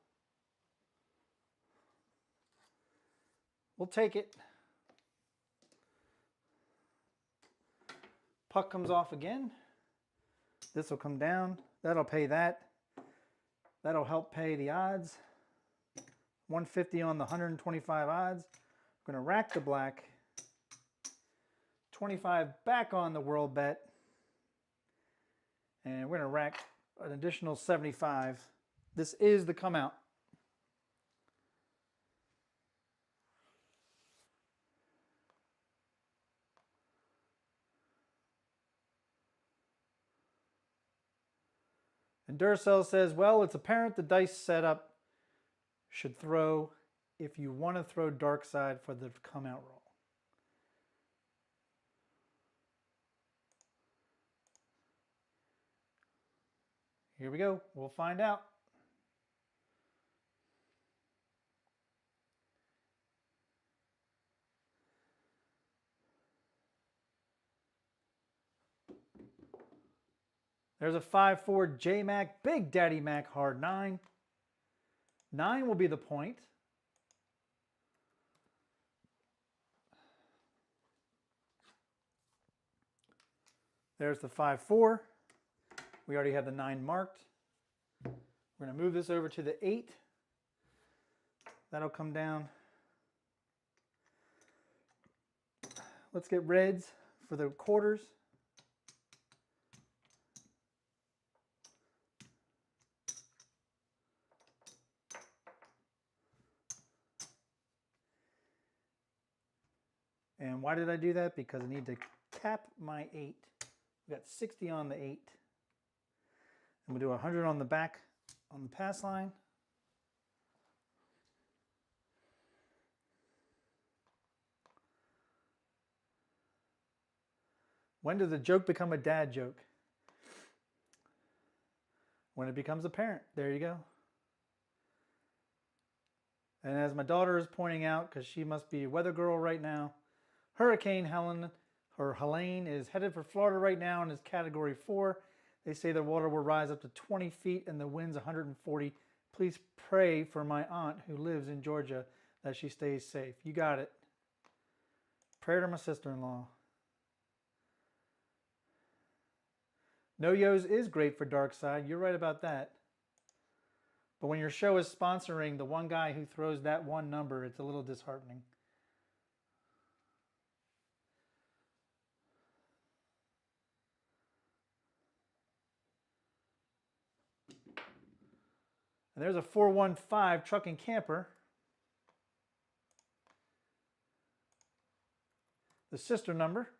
We'll take it. Puck comes off again. This will come down. That'll pay that. That'll help pay the odds. 150 on the 125 odds. We're going to rack the black. 25 back on the world bet. And we're going to rack an additional 75. This is the come out. And Duracell says, well, it's apparent the dice setup should throw if you want to throw dark side for the come out roll. Here we go. We'll find out. There's a 5-4 J-Mac, Big Daddy Mac, hard 9. 9 will be the point. There's the 5-4. We already have the 9 marked. We're going to move this over to the 8. That'll come down. Let's get reds for the quarters. And why did I do that? Because I need to cap my 8. We got 60 on the 8. I'm going to do 100 on the back on the pass line. When does a joke become a dad joke? When it becomes apparent. There you go. And as my daughter is pointing out, because she must be a weather girl right now, Hurricane Helene is headed for Florida right now and is Category 4. They say the water will rise up to 20 feet and the wind's 140. Please pray for my aunt who lives in Georgia that she stays safe. You got it. Prayer to my sister-in-law. No-Yos is great for dark side. You're right about that. But when your show is sponsoring the one guy who throws that one number, it's a little disheartening. And there's a 415 truck and camper. The sister number.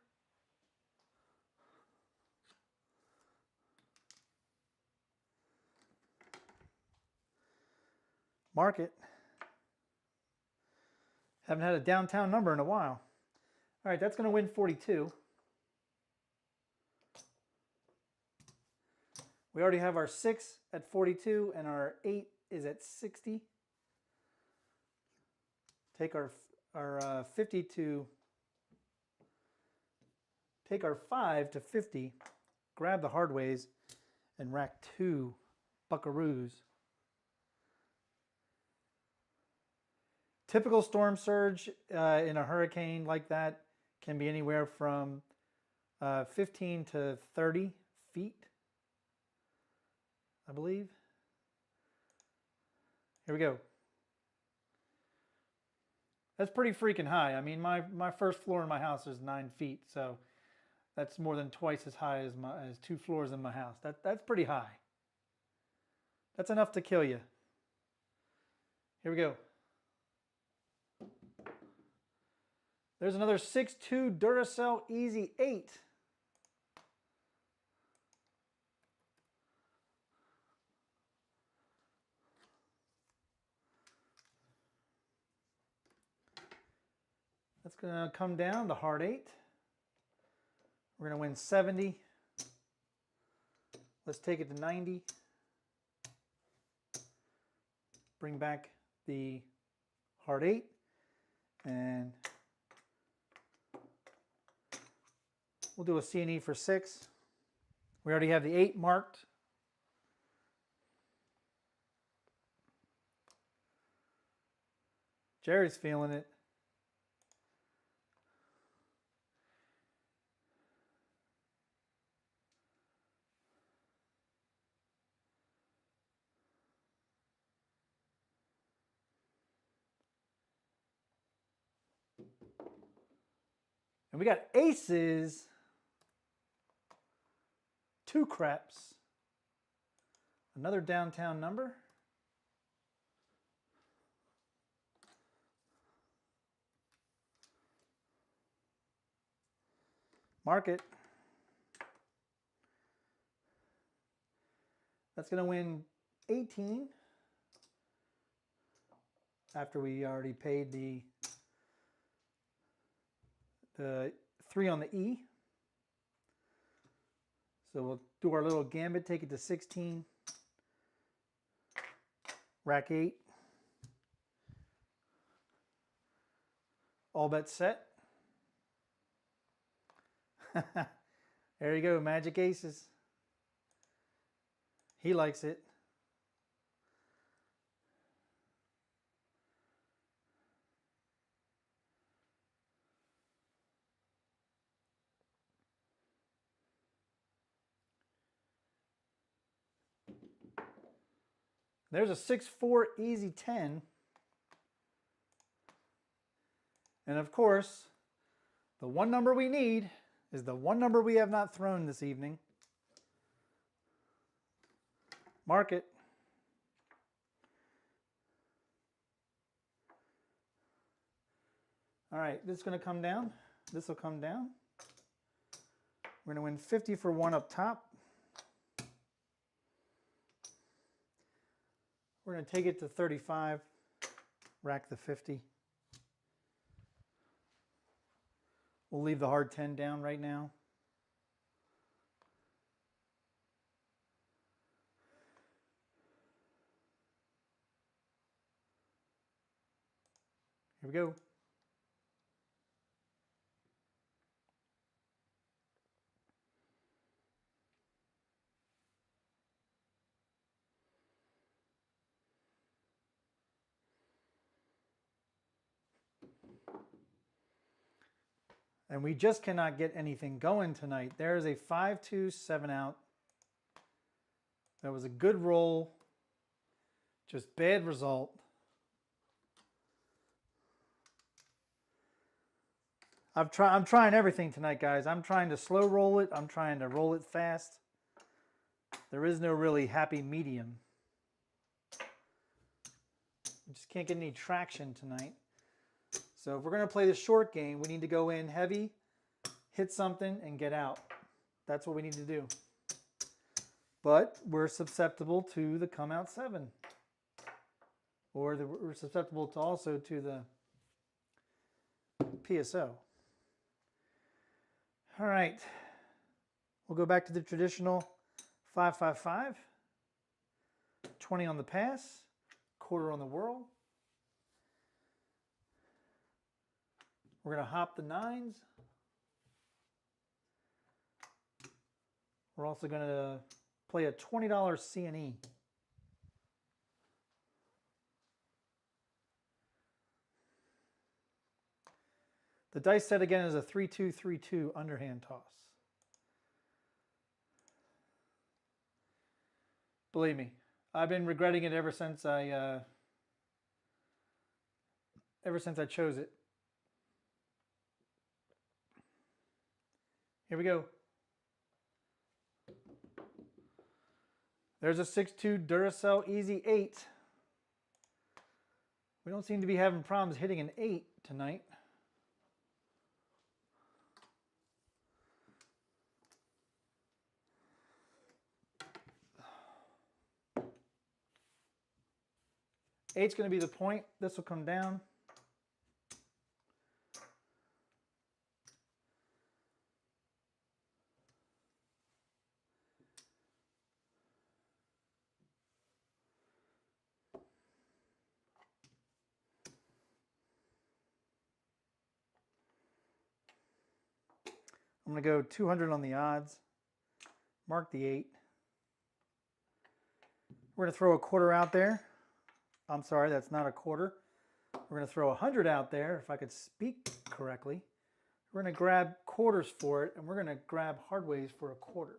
Mark it. Haven't had a downtown number in a while. All right, that's going to win 42. We already have our 6 at 42 and our 8 is at 60. Take our 50 to, take our 5 to 50, grab the hard ways and rack 2 buckaroos. Typical storm surge in a hurricane like that can be anywhere from 15 to 30 feet. I believe. Here we go. That's pretty freaking high. I mean, my first floor in my house is 9 feet, so that's more than twice as high as 2 floors in my house. That's pretty high. That's enough to kill you. Here we go. There's another 6-2 Duracell Easy 8. That's going to come down to hard 8. We're going to win 70. Let's take it to 90. bring back the heart 8, and we'll do a C&E for 6. We already have the 8 marked. Jerry's feeling it. And we got aces, 2 craps, another downtown number. Mark it. That's going to win 18 after we already paid the 3 on the E. So we'll do our little gambit, take it to 16. Rack 8. All bets set. There you go, magic aces. He likes it. There's a 6-4 easy 10. And of course, the one number we need is the one number we have not thrown this evening. Mark it. All right, this is going to come down. This will come down. We're going to win 50 for 1 up top. We're going to take it to 35, rack the 50. We'll leave the hard 10 down right now. Here we go. And we just cannot get anything going tonight. There is a 5-2, 7 out. That was a good roll. Just bad result. I'm trying everything tonight, guys. I'm trying to slow roll it. I'm trying to roll it fast. There is no really happy medium. We just can't get any traction tonight. So if we're going to play the short game, we need to go in heavy, hit something, and get out. That's what we need to do. But we're susceptible to the come out 7. Or we're susceptible to also to the PSO. All right. We'll go back to the traditional 5-5-5. 20 on the pass, quarter on the whirl. We're going to hop the 9s. We're also going to play a $20 C&E. The dice set again is a 3-2-3-2 underhand toss. Believe me, I've been regretting it ever since I chose it. Here we go. There's a 6-2 Duracell Easy 8. We don't seem to be having problems hitting an 8 tonight. Eight's going to be the point. This will come down. I'm going to go 200 on the odds. Mark the 8. We're going to throw a quarter out there. I'm sorry, that's not a quarter. We're going to throw 100 out there, if I could speak correctly. We're going to grab quarters for it, and we're going to grab hardways for a quarter.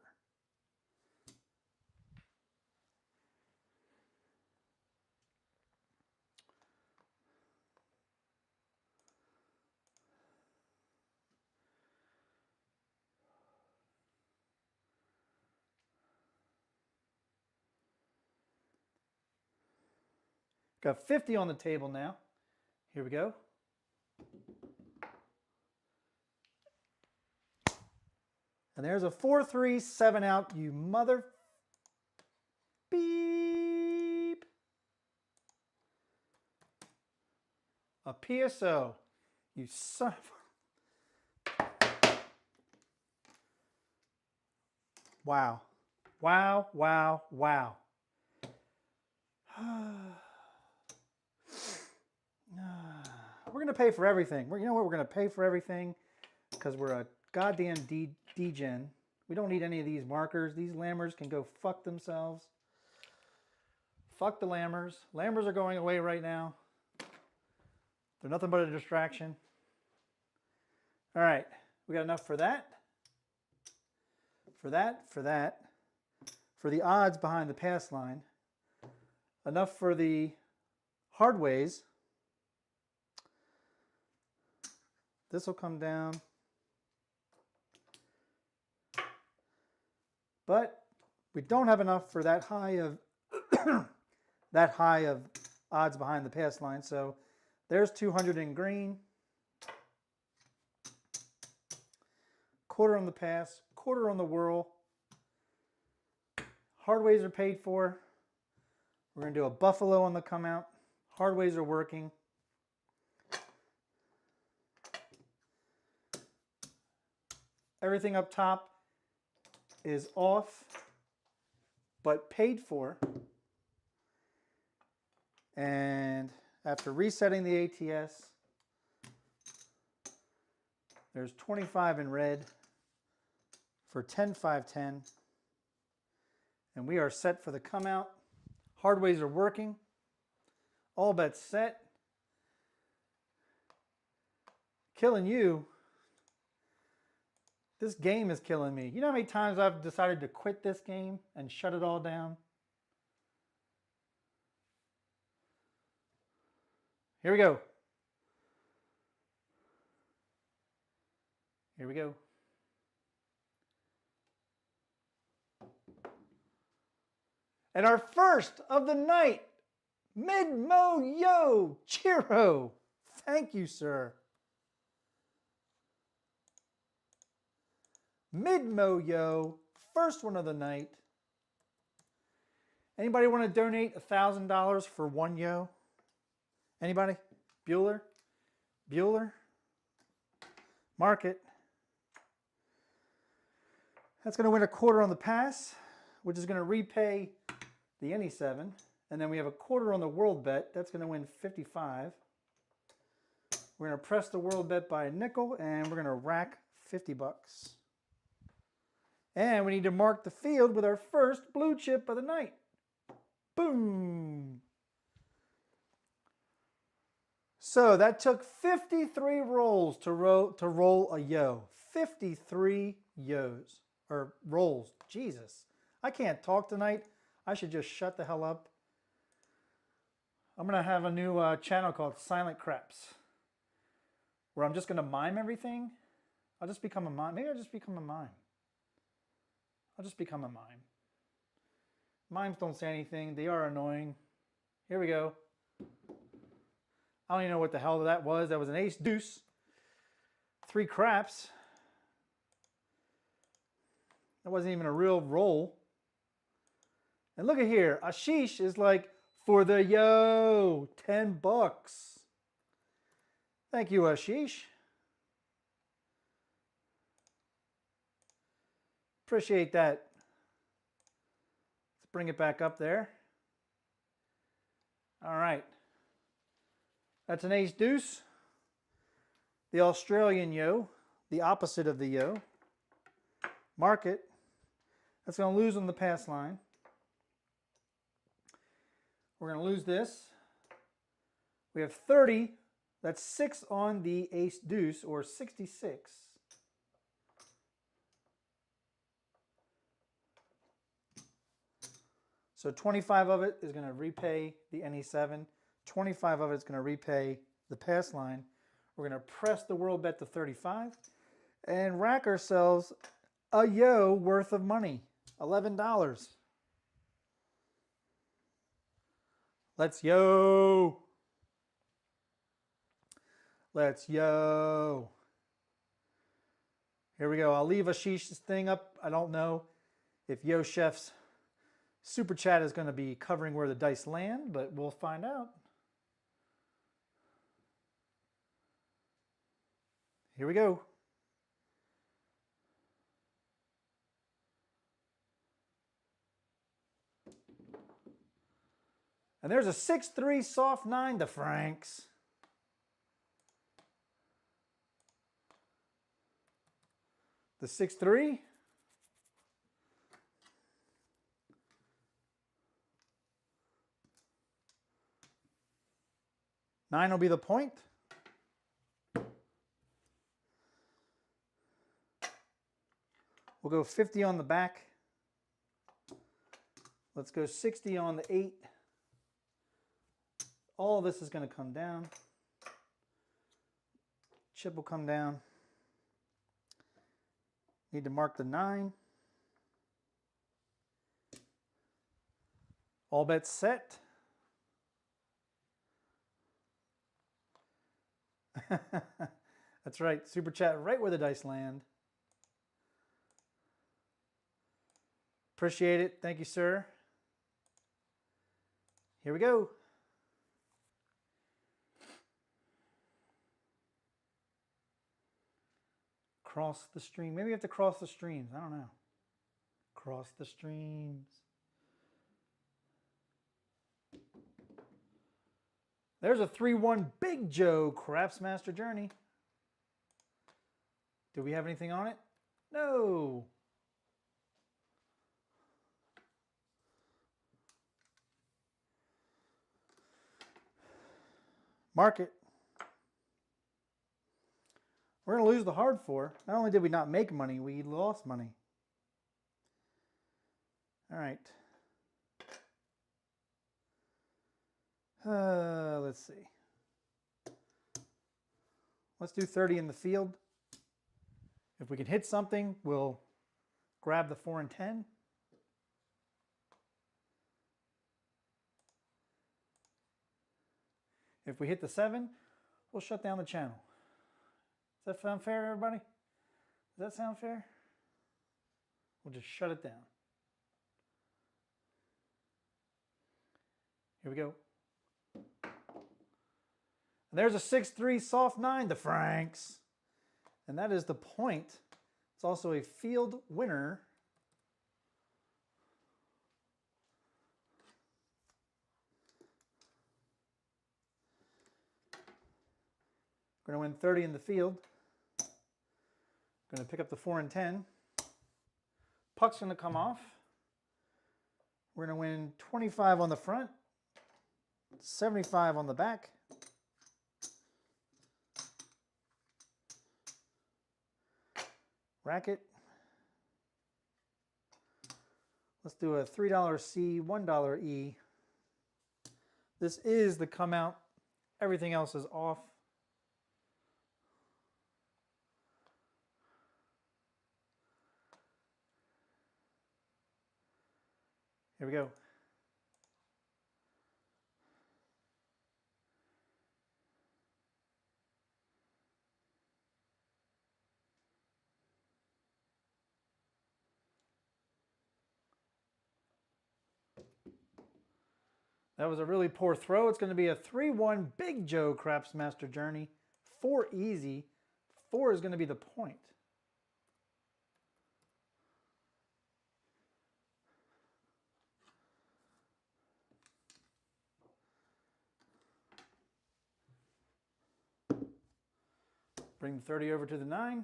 Got 50 on the table now. Here we go. And there's a 4-3, 7 out, you mother beep. A PSO, you son of... Wow. Wow, wow, wow. We're going to pay for everything. You know what? We're going to pay for everything because we're a goddamn degen. We don't need any of these markers. These lammers can go fuck themselves. Fuck the lammers. Lammers are going away right now. They're nothing but a distraction. All right. We got enough for that. For that. For the odds behind the pass line. Enough for the hardways. This will come down. But we don't have enough for that high of odds behind the pass line. So there's 200 in green. Quarter on the pass, quarter on the whirl. Hardways are paid for. We're going to do a buffalo on the come out. Hardways are working. Everything up top is off, but paid for. And after resetting the ATS, there's 25 in red for 10, 5, 10. And we are set for the come out. Hardways are working. All bets set. Killing you. This game is killing me. You know how many times I've decided to quit this game and shut it all down? Here we go. Here we go. And our first of the night, Mid-Mo Yo Chiro. Thank you, sir. Mid-Mo Yo, first one of the night. Anybody want to donate $1,000 for one yo? Anybody? Bueller? Bueller? Mark it. That's going to win a quarter on the pass, which is going to repay the any 7. And then we have a quarter on the world bet. That's going to win 55. We're going to press the world bet by a nickel, and we're going to rack 50 bucks. And we need to mark the field with our first blue chip of the night. Boom. So that took 53 rolls to roll a yo. 53 yos. Or rolls. Jesus. I can't talk tonight. I should just shut the hell up. I'm going to have a new channel called Silent Craps, where I'm just going to mime everything. I'll just become a mime. Maybe I'll just become a mime. I'll just become a mime. Mimes don't say anything. They are annoying. Here we go. I don't even know what the hell that was. That was an ace deuce. 3 craps. That wasn't even a real roll. And look at here. Ashish is like, for the yo, 10 bucks. Thank you, Ashish. Appreciate that. Let's bring it back up there. All right. That's an ace deuce. The Australian yo, the opposite of the yo. Mark it. That's going to lose on the pass line. We're going to lose this. We have 30. That's 6 on the ace deuce, or 66. So 25 of it is going to repay the NE7. 25 of it is going to repay the pass line. We're going to press the world bet to 35 and rack ourselves a yo worth of money. $11. Let's yo. Let's yo. Here we go. I'll leave Ashish's thing up. I don't know if Yo Chef's super chat is going to be covering where the dice land, but we'll find out. Here we go. And there's a 6-3 soft 9 to Franks. The 6-3. Nine will be the point. We'll go 50 on the back. Let's go 60 on the 8. All of this is going to come down. Chip will come down. Need to mark the 9. All bets set. That's right. Super chat right where the dice land. Appreciate it. Thank you, sir. Here we go. Cross the stream. Maybe you have to cross the streams. I don't know. Cross the streams. There's a 3-1 Big Joe Craps Master Journey. Do we have anything on it? No. Mark it. We're going to lose the hard 4. Not only did we not make money, we lost money. All right. Let's see. Let's do 30 in the field. If we can hit something, we'll grab the 4 and 10. If we hit the 7, we'll shut down the channel. Does that sound fair, everybody? Does that sound fair? We'll just shut it down. Here we go. And there's a 6-3 soft 9 to Franks. And that is the point. It's also a field winner. We're going to win 30 in the field. Going to pick up the 4 and 10. Puck's going to come off. We're going to win 25 on the front, 75 on the back. Racket. Let's do a $3 C, $1 E. This is the come out. Everything else is off. Here we go. That was a really poor throw. It's going to be a 3-1 Big Joe Craps Master Journey. 4 easy. 4 is going to be the point. Bring the 30 over to the 9.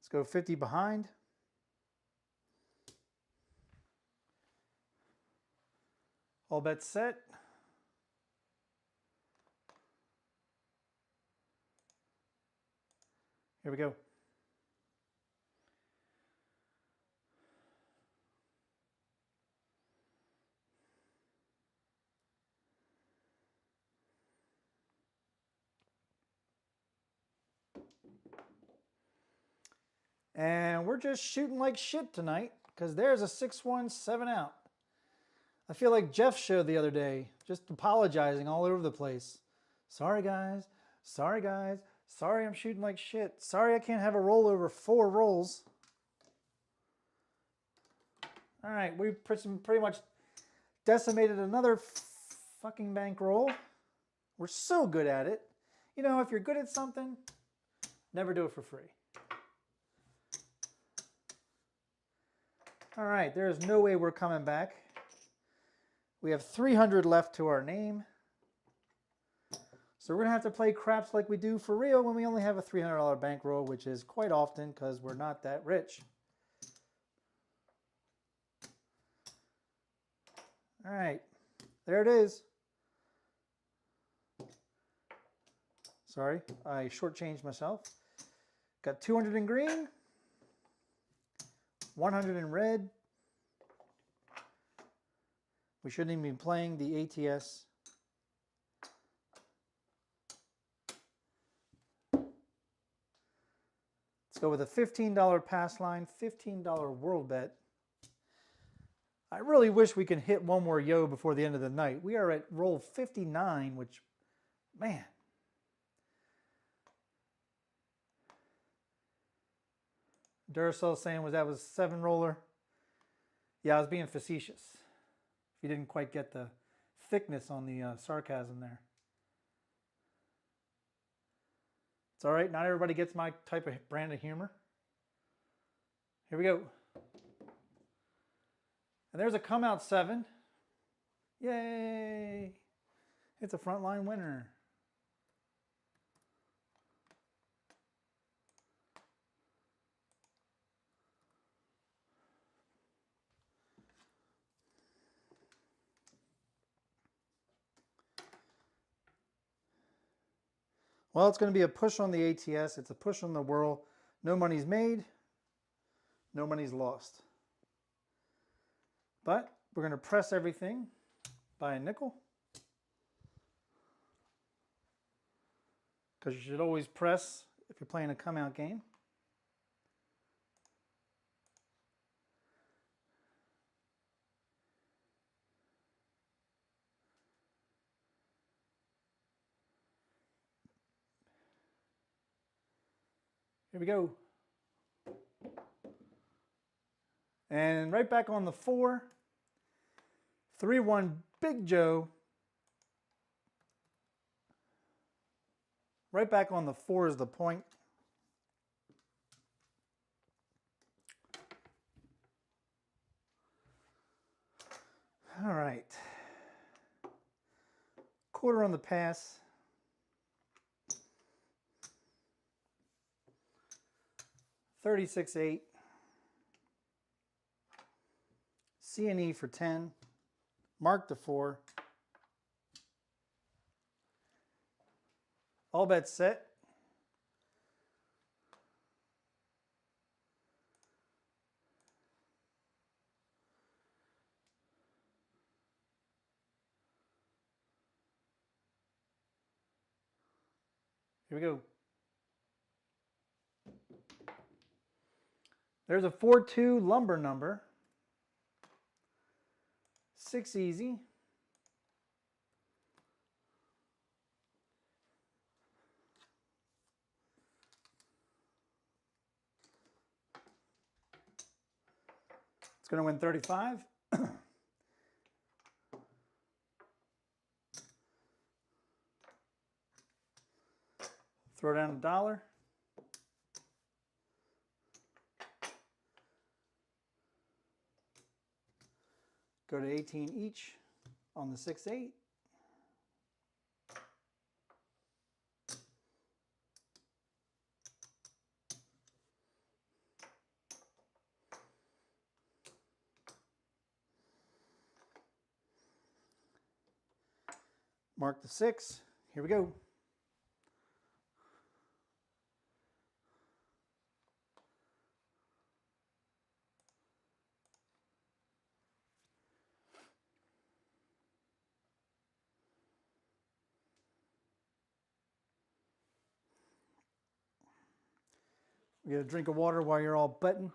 Let's go 50 behind. All bets set. Here we go. And we're just shooting like shit tonight because there's a 6-1, 7 out. I feel like Jeff's show the other day, just apologizing all over the place. Sorry, guys. Sorry, guys. Sorry I'm shooting like shit. Sorry I can't have a roll over 4 rolls. All right, we've pretty much decimated another fucking bankroll. We're so good at it. You know, if you're good at something, never do it for free. All right, there's no way we're coming back. We have 300 left to our name. So we're going to have to play craps like we do for real when we only have a $300 bankroll, which is quite often because we're not that rich. All right, there it is. Sorry, I shortchanged myself. Got 200 in green, 100 in red. We shouldn't even be playing the ATS. Let's go with a $15 pass line, $15 world bet. I really wish we could hit one more yo before the end of the night. We are at roll 59, which, man. Duracell saying that was 7 roller. Yeah, I was being facetious. If you didn't quite get the thickness on the sarcasm there. It's all right. Not everybody gets my type of brand of humor. Here we go. And there's a come out 7. Yay! It's a frontline winner. Well, it's going to be a push on the ATS. It's a push on the whirl. No money's made. No money's lost. But we're going to press everything by a nickel. Because you should always press if you're playing a come out game. Here we go. And right back on the 4. 3-1 Big Joe. Right back on the 4 is the point. All right. Quarter on the pass. $36.8. C&E for 10. Mark the 4. All bets set. Here we go. There's a 4-2 lumber number. 6 easy. It's going to win 35. Throw down $1. Go to 18 each on the 6-8. Mark the 6. Here we go. Get a drink of water while you're all betting.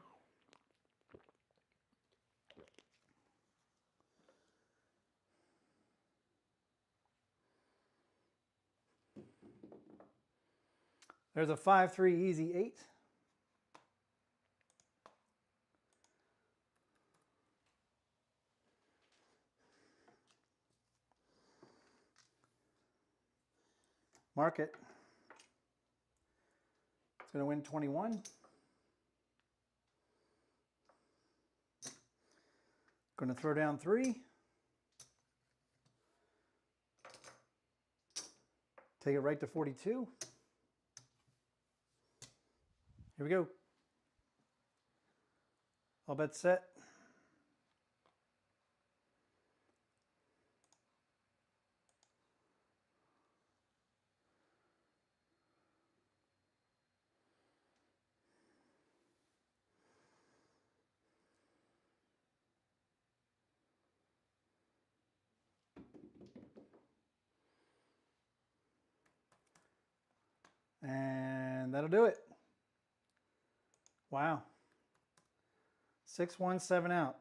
There's a 5-3 easy 8. Mark it. It's going to win 21. Going to throw down 3. Take it right to 42. Here we go. All bets set. And that'll do it. Wow. 6-1, 7 out.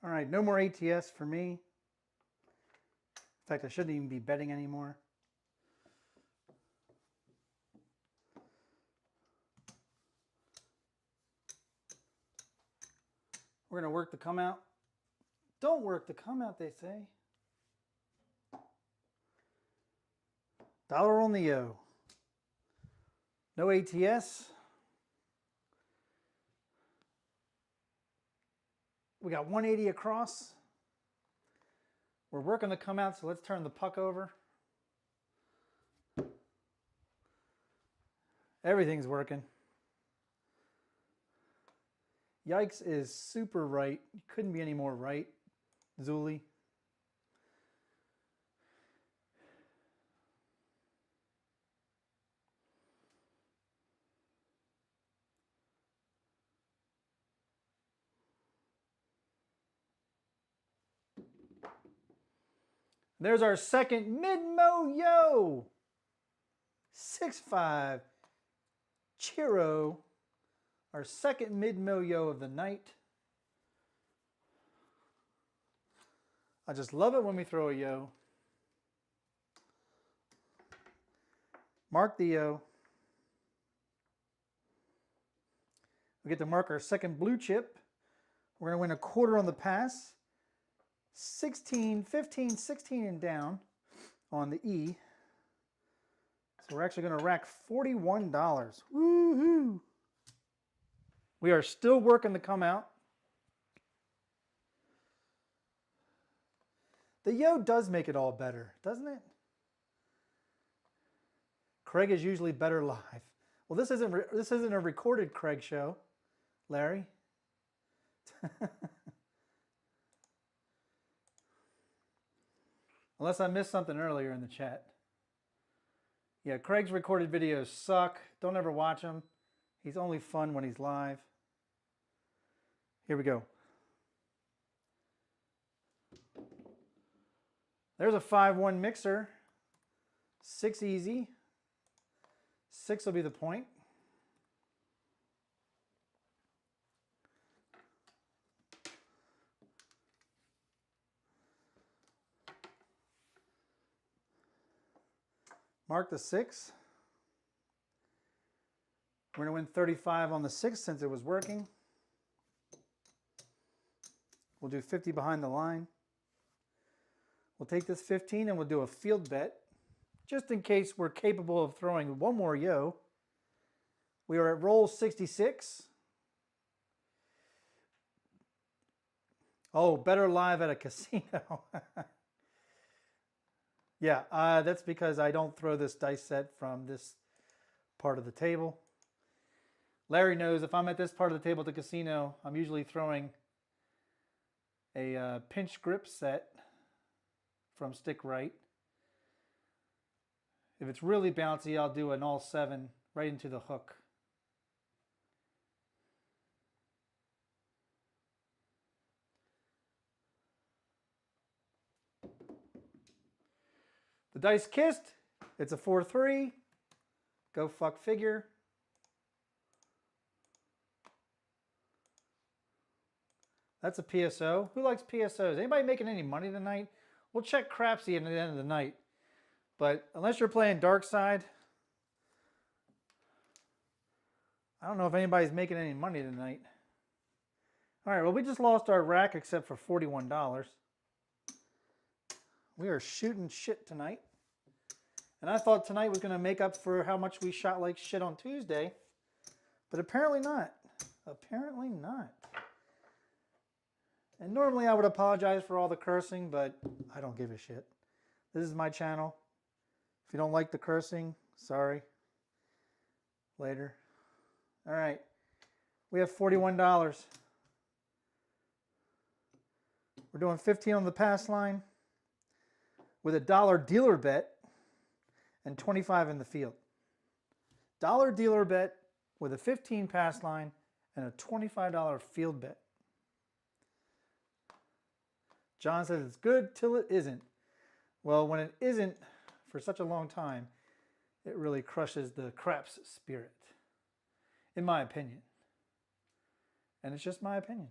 All right, no more ATS for me. In fact, I shouldn't even be betting anymore. We're going to work the come out. Don't work the come out, they say. Dollar on the O. No ATS. We got 180 across. We're working the come out, so let's turn the puck over. Everything's working. Yikes is super right. You couldn't be any more right, Zuli. There's our second mid-mo-yo. 6-5 Chiro. Our second mid-mo-yo of the night. I just love it when we throw a yo. Mark the yo. We get to mark our second blue chip. We're going to win a quarter on the pass. 16, 15, 16 and down on the E. So we're actually going to rack $41. Woohoo! We are still working to come out. The yo does make it all better, doesn't it? Craig is usually better live. Well, this isn't a recorded Craig show, Larry. Unless I missed something earlier in the chat. Yeah, Craig's recorded videos suck. Don't ever watch them. He's only fun when he's live. Here we go. There's a 5-1 mixer. 6 easy. 6 will be the point. Mark the 6. We're going to win 35 on the 6 since it was working. We'll do 50 behind the line. We'll take this 15 and we'll do a field bet, just in case we're capable of throwing one more yo. We are at roll 66. Oh, better live at a casino. Yeah, that's because I don't throw this dice set from this part of the table. Larry knows if I'm at this part of the table at the casino, I'm usually throwing a pinch grip set from stick right. If it's really bouncy, I'll do an all 7 right into the hook. The dice kissed. It's a 4-3. Go fuck figure. That's a PSO. Who likes PSOs? Anybody making any money tonight? We'll check Crapsee at the end of the night. But unless you're playing Dark Side, I don't know if anybody's making any money tonight. All right, well, we just lost our rack except for $41. We are shooting shit tonight. And I thought tonight was going to make up for how much we shot like shit on Tuesday. But apparently not. Apparently not. And normally I would apologize for all the cursing, but I don't give a shit. This is my channel. If you don't like the cursing, sorry. Later. All right. We have $41. We're doing 15 on the pass line with a $1 dealer bet and 25 in the field. $1 dealer bet with a 15 pass line and a $25 field bet. John says it's good till it isn't. Well, when it isn't for such a long time, it really crushes the craps spirit, in my opinion. And it's just my opinion.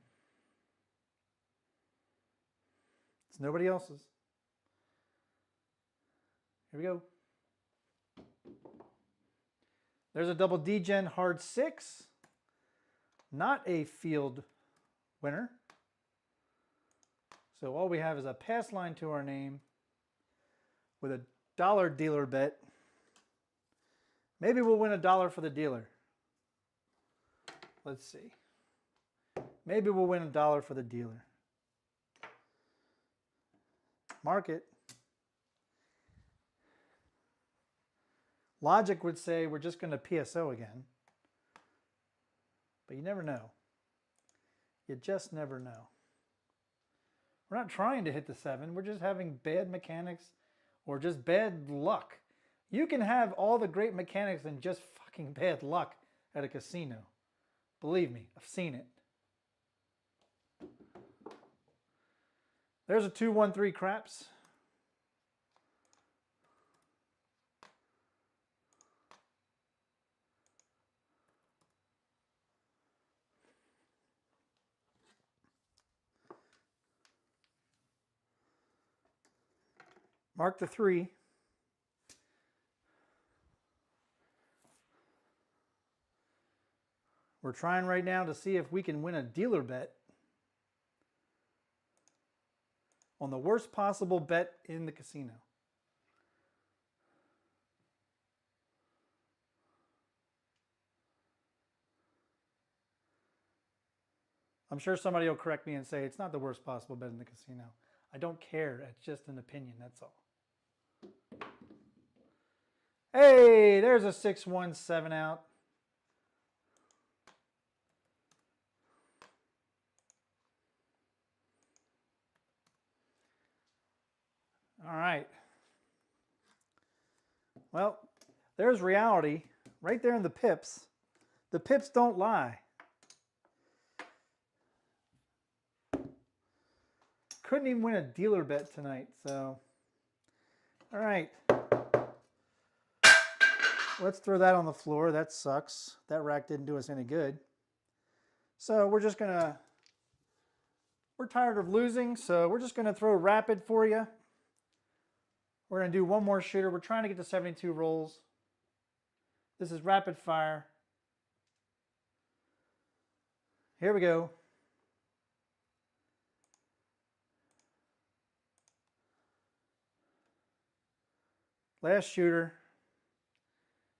It's nobody else's. Here we go. There's a double D-Gen hard 6. Not a field winner. So all we have is a pass line to our name with a $1 dealer bet. Maybe we'll win $1 for the dealer. Let's see. Maybe we'll win $1 for the dealer. Mark it. Logic would say we're just going to PSO again. But you never know. You just never know. We're not trying to hit the 7. We're just having bad mechanics or just bad luck. You can have all the great mechanics and just fucking bad luck at a casino. Believe me, I've seen it. There's a 2-1-3 craps. Mark the 3. We're trying right now to see if we can win a dealer bet on the worst possible bet in the casino. I'm sure somebody will correct me and say it's not the worst possible bet in the casino. I don't care. It's just an opinion, that's all. Hey, there's a 6-1-7 out. All right. Well, there's reality right there in the pips. The pips don't lie. Couldn't even win a dealer bet tonight, so. All right. Let's throw that on the floor. That sucks. That rack didn't do us any good. So we're just gonna, we're tired of losing, so we're just gonna throw rapid for you. We're gonna do one more shooter. We're trying to get to 72 rolls. This is rapid fire. Here we go. Last shooter.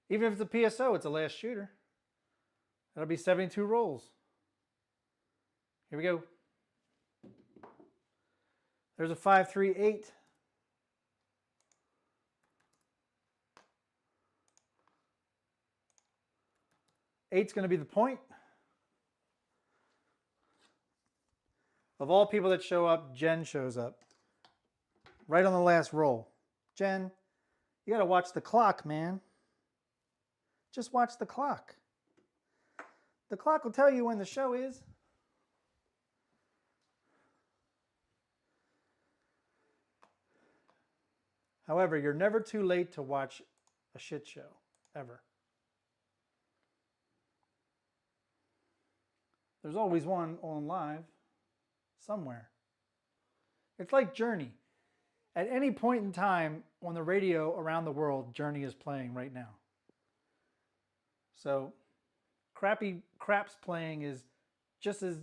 Even if it's a PSO, it's a last shooter. That'll be 72 rolls. Here we go. There's a 5, 3, 8. Eight's going to be the point. Of all people that show up, Jen shows up. Right on the last roll. Jen, you got to watch the clock, man. Just watch the clock. The clock will tell you when the show is. However, you're never too late to watch a shit show, ever. There's always one on live somewhere. It's like Journey. At any point in time on the radio around the world, Journey is playing right now. So Craps playing is just as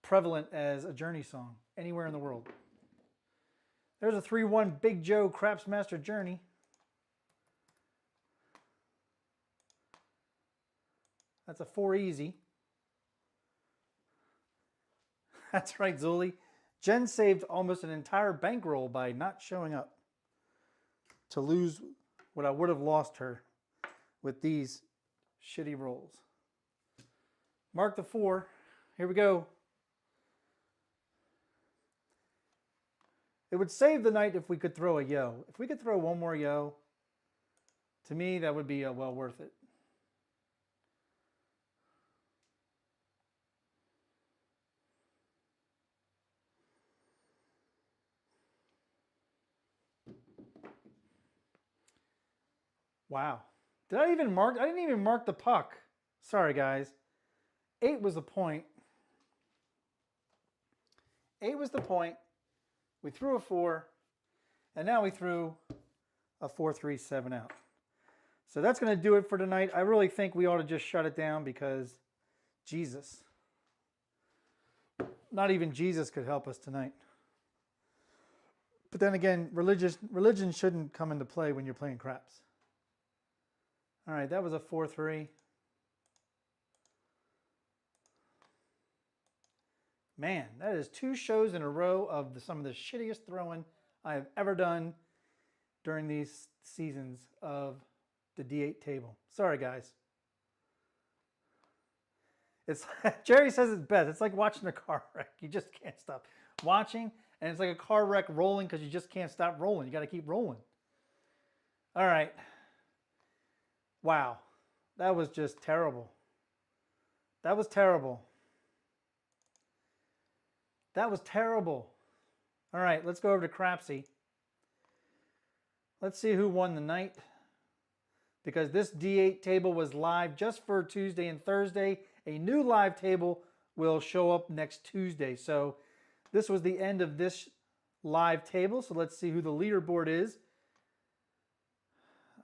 prevalent as a Journey song anywhere in the world. There's a 3-1 Big Joe Craps Master Journey. That's a 4 easy. That's right, Zuli. Jen saved almost an entire bankroll by not showing up to lose what I would have lost her with these shitty rolls. Mark the 4. Here we go. It would save the night if we could throw a yo. If we could throw one more yo, to me, that would be well worth it. Wow. Did I even mark? I didn't even mark the puck. Sorry, guys. 8 was the point. 8 was the point. We threw a 4. And now we threw a 4, 3, 7 out. So that's going to do it for tonight. I really think we ought to just shut it down because Jesus. Not even Jesus could help us tonight. But then again, religion shouldn't come into play when you're playing craps. All right, that was a 4, 3. Man, that is 2 shows in a row of some of the shittiest throwing I have ever done during these seasons of the D8 table. Sorry, guys. It's Jerry says it's best. It's like watching a car wreck. You just can't stop watching, and it's like a car wreck rolling because you just can't stop rolling. You got to keep rolling. All right. Wow, that was just terrible. That was terrible. That was terrible. All right, let's go over to Crapsee. Let's see who won the night. Because this D8 table was live just for Tuesday and Thursday. A new live table will show up next Tuesday. So this was the end of this live table. So let's see who the leaderboard is.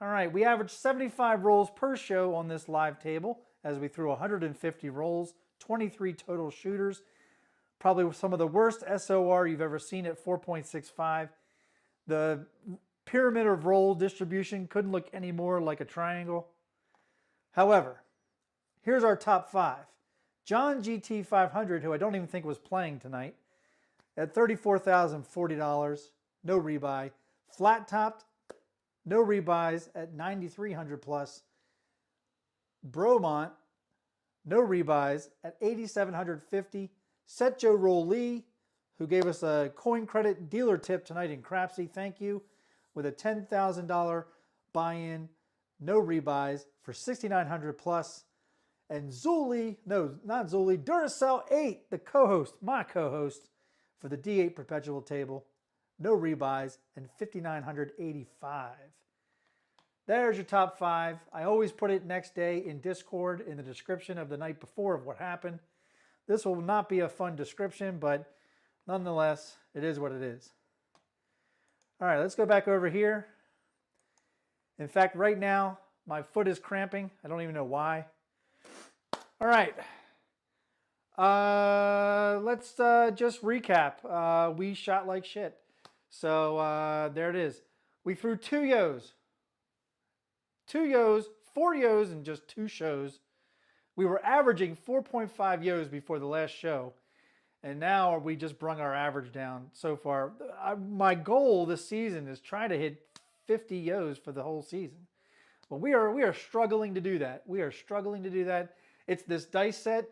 All right, we averaged 75 rolls per show on this live table as we threw 150 rolls, 23 total shooters. Probably some of the worst SOR you've ever seen at 4.65. The pyramid of roll distribution couldn't look any more like a triangle. However, here's our top 5. John GT 500, who I don't even think was playing tonight, at $34,040, no rebuy. Flat topped, no rebuys at 9,300 plus. Bromont, no rebuys at 8,750. Set Joe Roll Lee, who gave us a coin credit dealer tip tonight in Crapsee, thank you, with a $10,000 buy-in, no rebuys for 6,900 plus. And Zuli, no, not Zuli, Duracell 8, the co-host, my co-host, for the D8 Perpetual table, no rebuys, and 5,985. There's your top 5. I always put it next day in Discord in the description of the night before of what happened. This will not be a fun description, but nonetheless, it is what it is. All right, let's go back over here. In fact, right now, my foot is cramping. I don't even know why. All right. Let's just recap. We shot like shit. So there it is. We threw 2 yos. 2 yos, 4 yos in just 2 shows. We were averaging 4.5 yos before the last show. And now we just brung our average down so far. My goal this season is try to hit 50 yos for the whole season. But we are struggling to do that. We are struggling to do that. It's this dice set.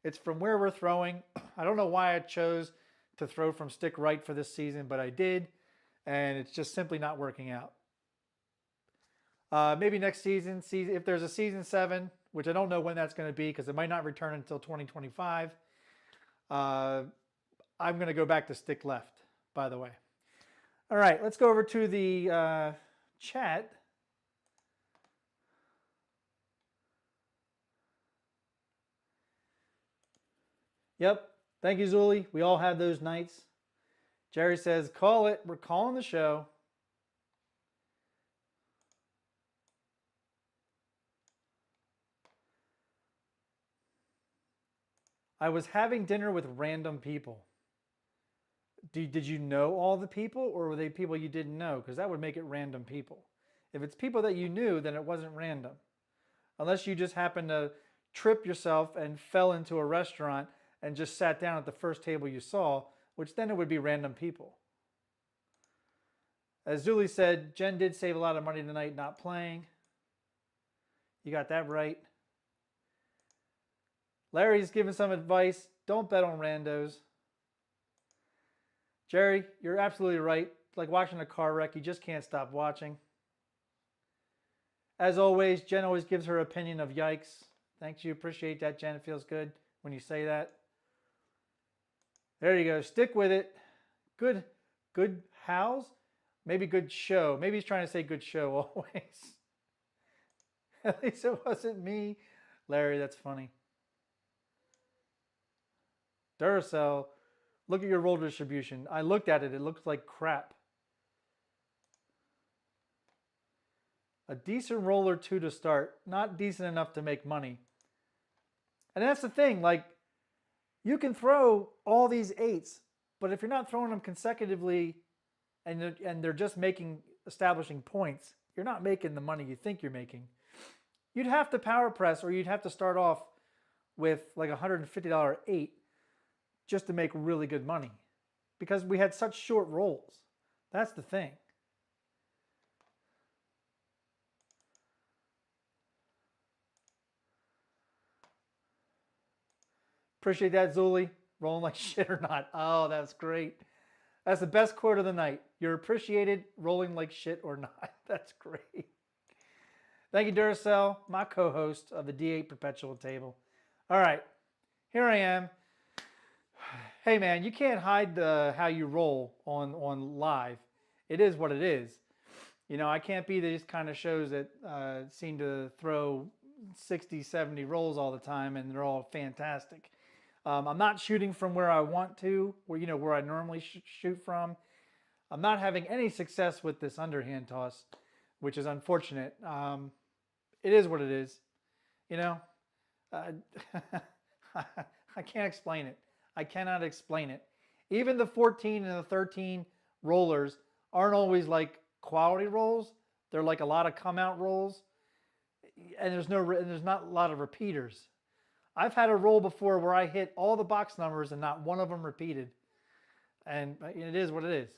It's from where we're throwing. I don't know why I chose to throw from stick right for this season, but I did. And it's just simply not working out. Maybe next season, if there's a season 7, which I don't know when that's going to be because it might not return until 2025. I'm going to go back to stick left, by the way. All right, let's go over to the chat. Yep, thank you, Zuli. We all have those nights. Jerry says, call it. We're calling the show. I was having dinner with random people. Did you know all the people, or were they people you didn't know? Because that would make it random people. If it's people that you knew, then it wasn't random. Unless you just happened to trip yourself and fell into a restaurant and just sat down at the first table you saw, which then it would be random people. As Zuli said, Jen did save a lot of money tonight not playing. You got that right. Larry's giving some advice. Don't bet on randos. Jerry, you're absolutely right. It's like watching a car wreck. You just can't stop watching. As always, Jen always gives her opinion of yikes. Thanks, you appreciate that, Jen. It feels good when you say that. There you go. Stick with it. Good house. Maybe good show. Maybe he's trying to say good show always. At least it wasn't me. Larry, that's funny. Duracell, look at your roll distribution. I looked at it. It looks like crap. A decent roll or 2 to start. Not decent enough to make money. And that's the thing. Like, you can throw all these 8s, but if you're not throwing them consecutively and they're just establishing points, you're not making the money you think you're making. You'd have to power press, or you'd have to start off with like a $150 8 just to make really good money, because we had such short rolls. That's the thing. Appreciate that, Zuli. Rolling like shit or not. Oh, that's great. That's the best quote of the night. You're appreciated, rolling like shit or not. That's great. Thank you, Duracell, my co-host of the D8 Perpetual table. All right, here I am. Hey, man, you can't hide how you roll on live. It is what it is. You know, I can't be these kind of shows that seem to throw 60, 70 rolls all the time, and they're all fantastic. I'm not shooting from where I want to, where I normally shoot from. I'm not having any success with this underhand toss, which is unfortunate. It is what it is. You know, I can't explain it. I cannot explain it. Even the 14 and the 13 rollers aren't always like quality rolls. They're like a lot of come out rolls, and there's not a lot of repeaters. I've had a roll before where I hit all the box numbers and not one of them repeated, and it is what it is.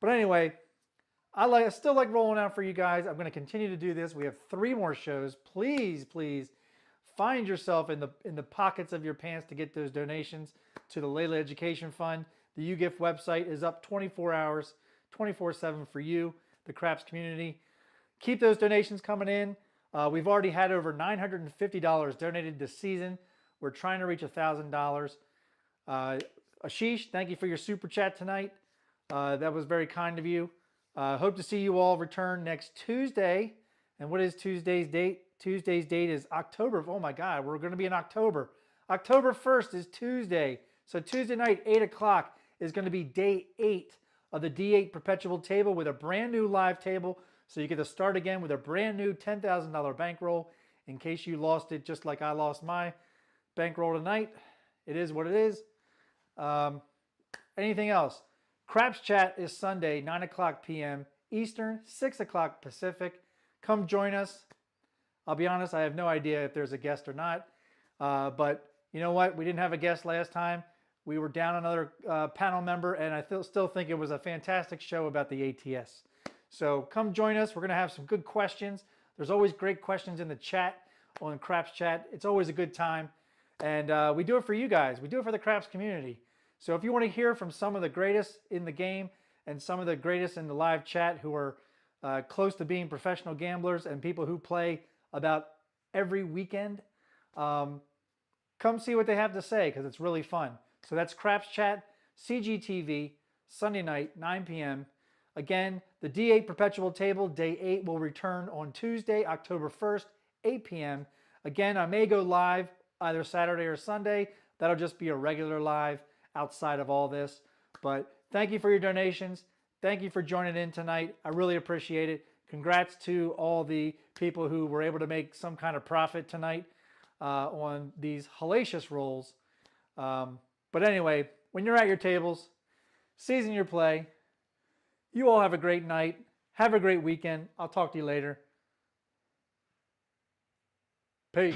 But anyway, I still like rolling out for you guys. I'm going to continue to do this. We have 3 more shows. Please, please find yourself in the pockets of your pants to get those donations to the Layla Education Fund. The UGIF website is up 24 hours, 24/7 for you, the Crapsee community. Keep those donations coming in. We've already had over $950 donated this season. We're trying to reach $1,000. Ashish, thank you for your super chat tonight. That was very kind of you. Hope to see you all return next Tuesday. And what is Tuesday's date? Tuesday's date is October. Oh my God, we're going to be in October. October 1st is Tuesday. So Tuesday night, 8 o'clock, is going to be day 8 of the D8 Perpetual table with a brand new live table. So you get to start again with a brand new $10,000 bankroll in case you lost it just like I lost my bankroll tonight. It is what it is. Anything else? Craps Chat is Sunday, 9 o'clock p.m. Eastern, 6 o'clock Pacific. Come join us. I'll be honest, I have no idea if there's a guest or not. But you know what? We didn't have a guest last time. We were down another panel member, and I still think it was a fantastic show about the ATS. So come join us. We're going to have some good questions. There's always great questions in the chat, on Craps Chat. It's always a good time. And we do it for you guys. We do it for the Craps community. So if you want to hear from some of the greatest in the game and some of the greatest in the live chat who are close to being professional gamblers and people who play about every weekend, come see what they have to say because it's really fun. So that's Craps Chat, CGTV, Sunday night, 9 p.m. Again, the D8 Perpetual Table, Day 8, will return on Tuesday, October 1st, 8 p.m. Again, I may go live either Saturday or Sunday. That'll just be a regular live outside of all this. But thank you for your donations. Thank you for joining in tonight. I really appreciate it. Congrats to all the people who were able to make some kind of profit tonight on these hellacious rolls. But anyway, when you're at your tables, season your play. You all have a great night. Have a great weekend. I'll talk to you later. Peace.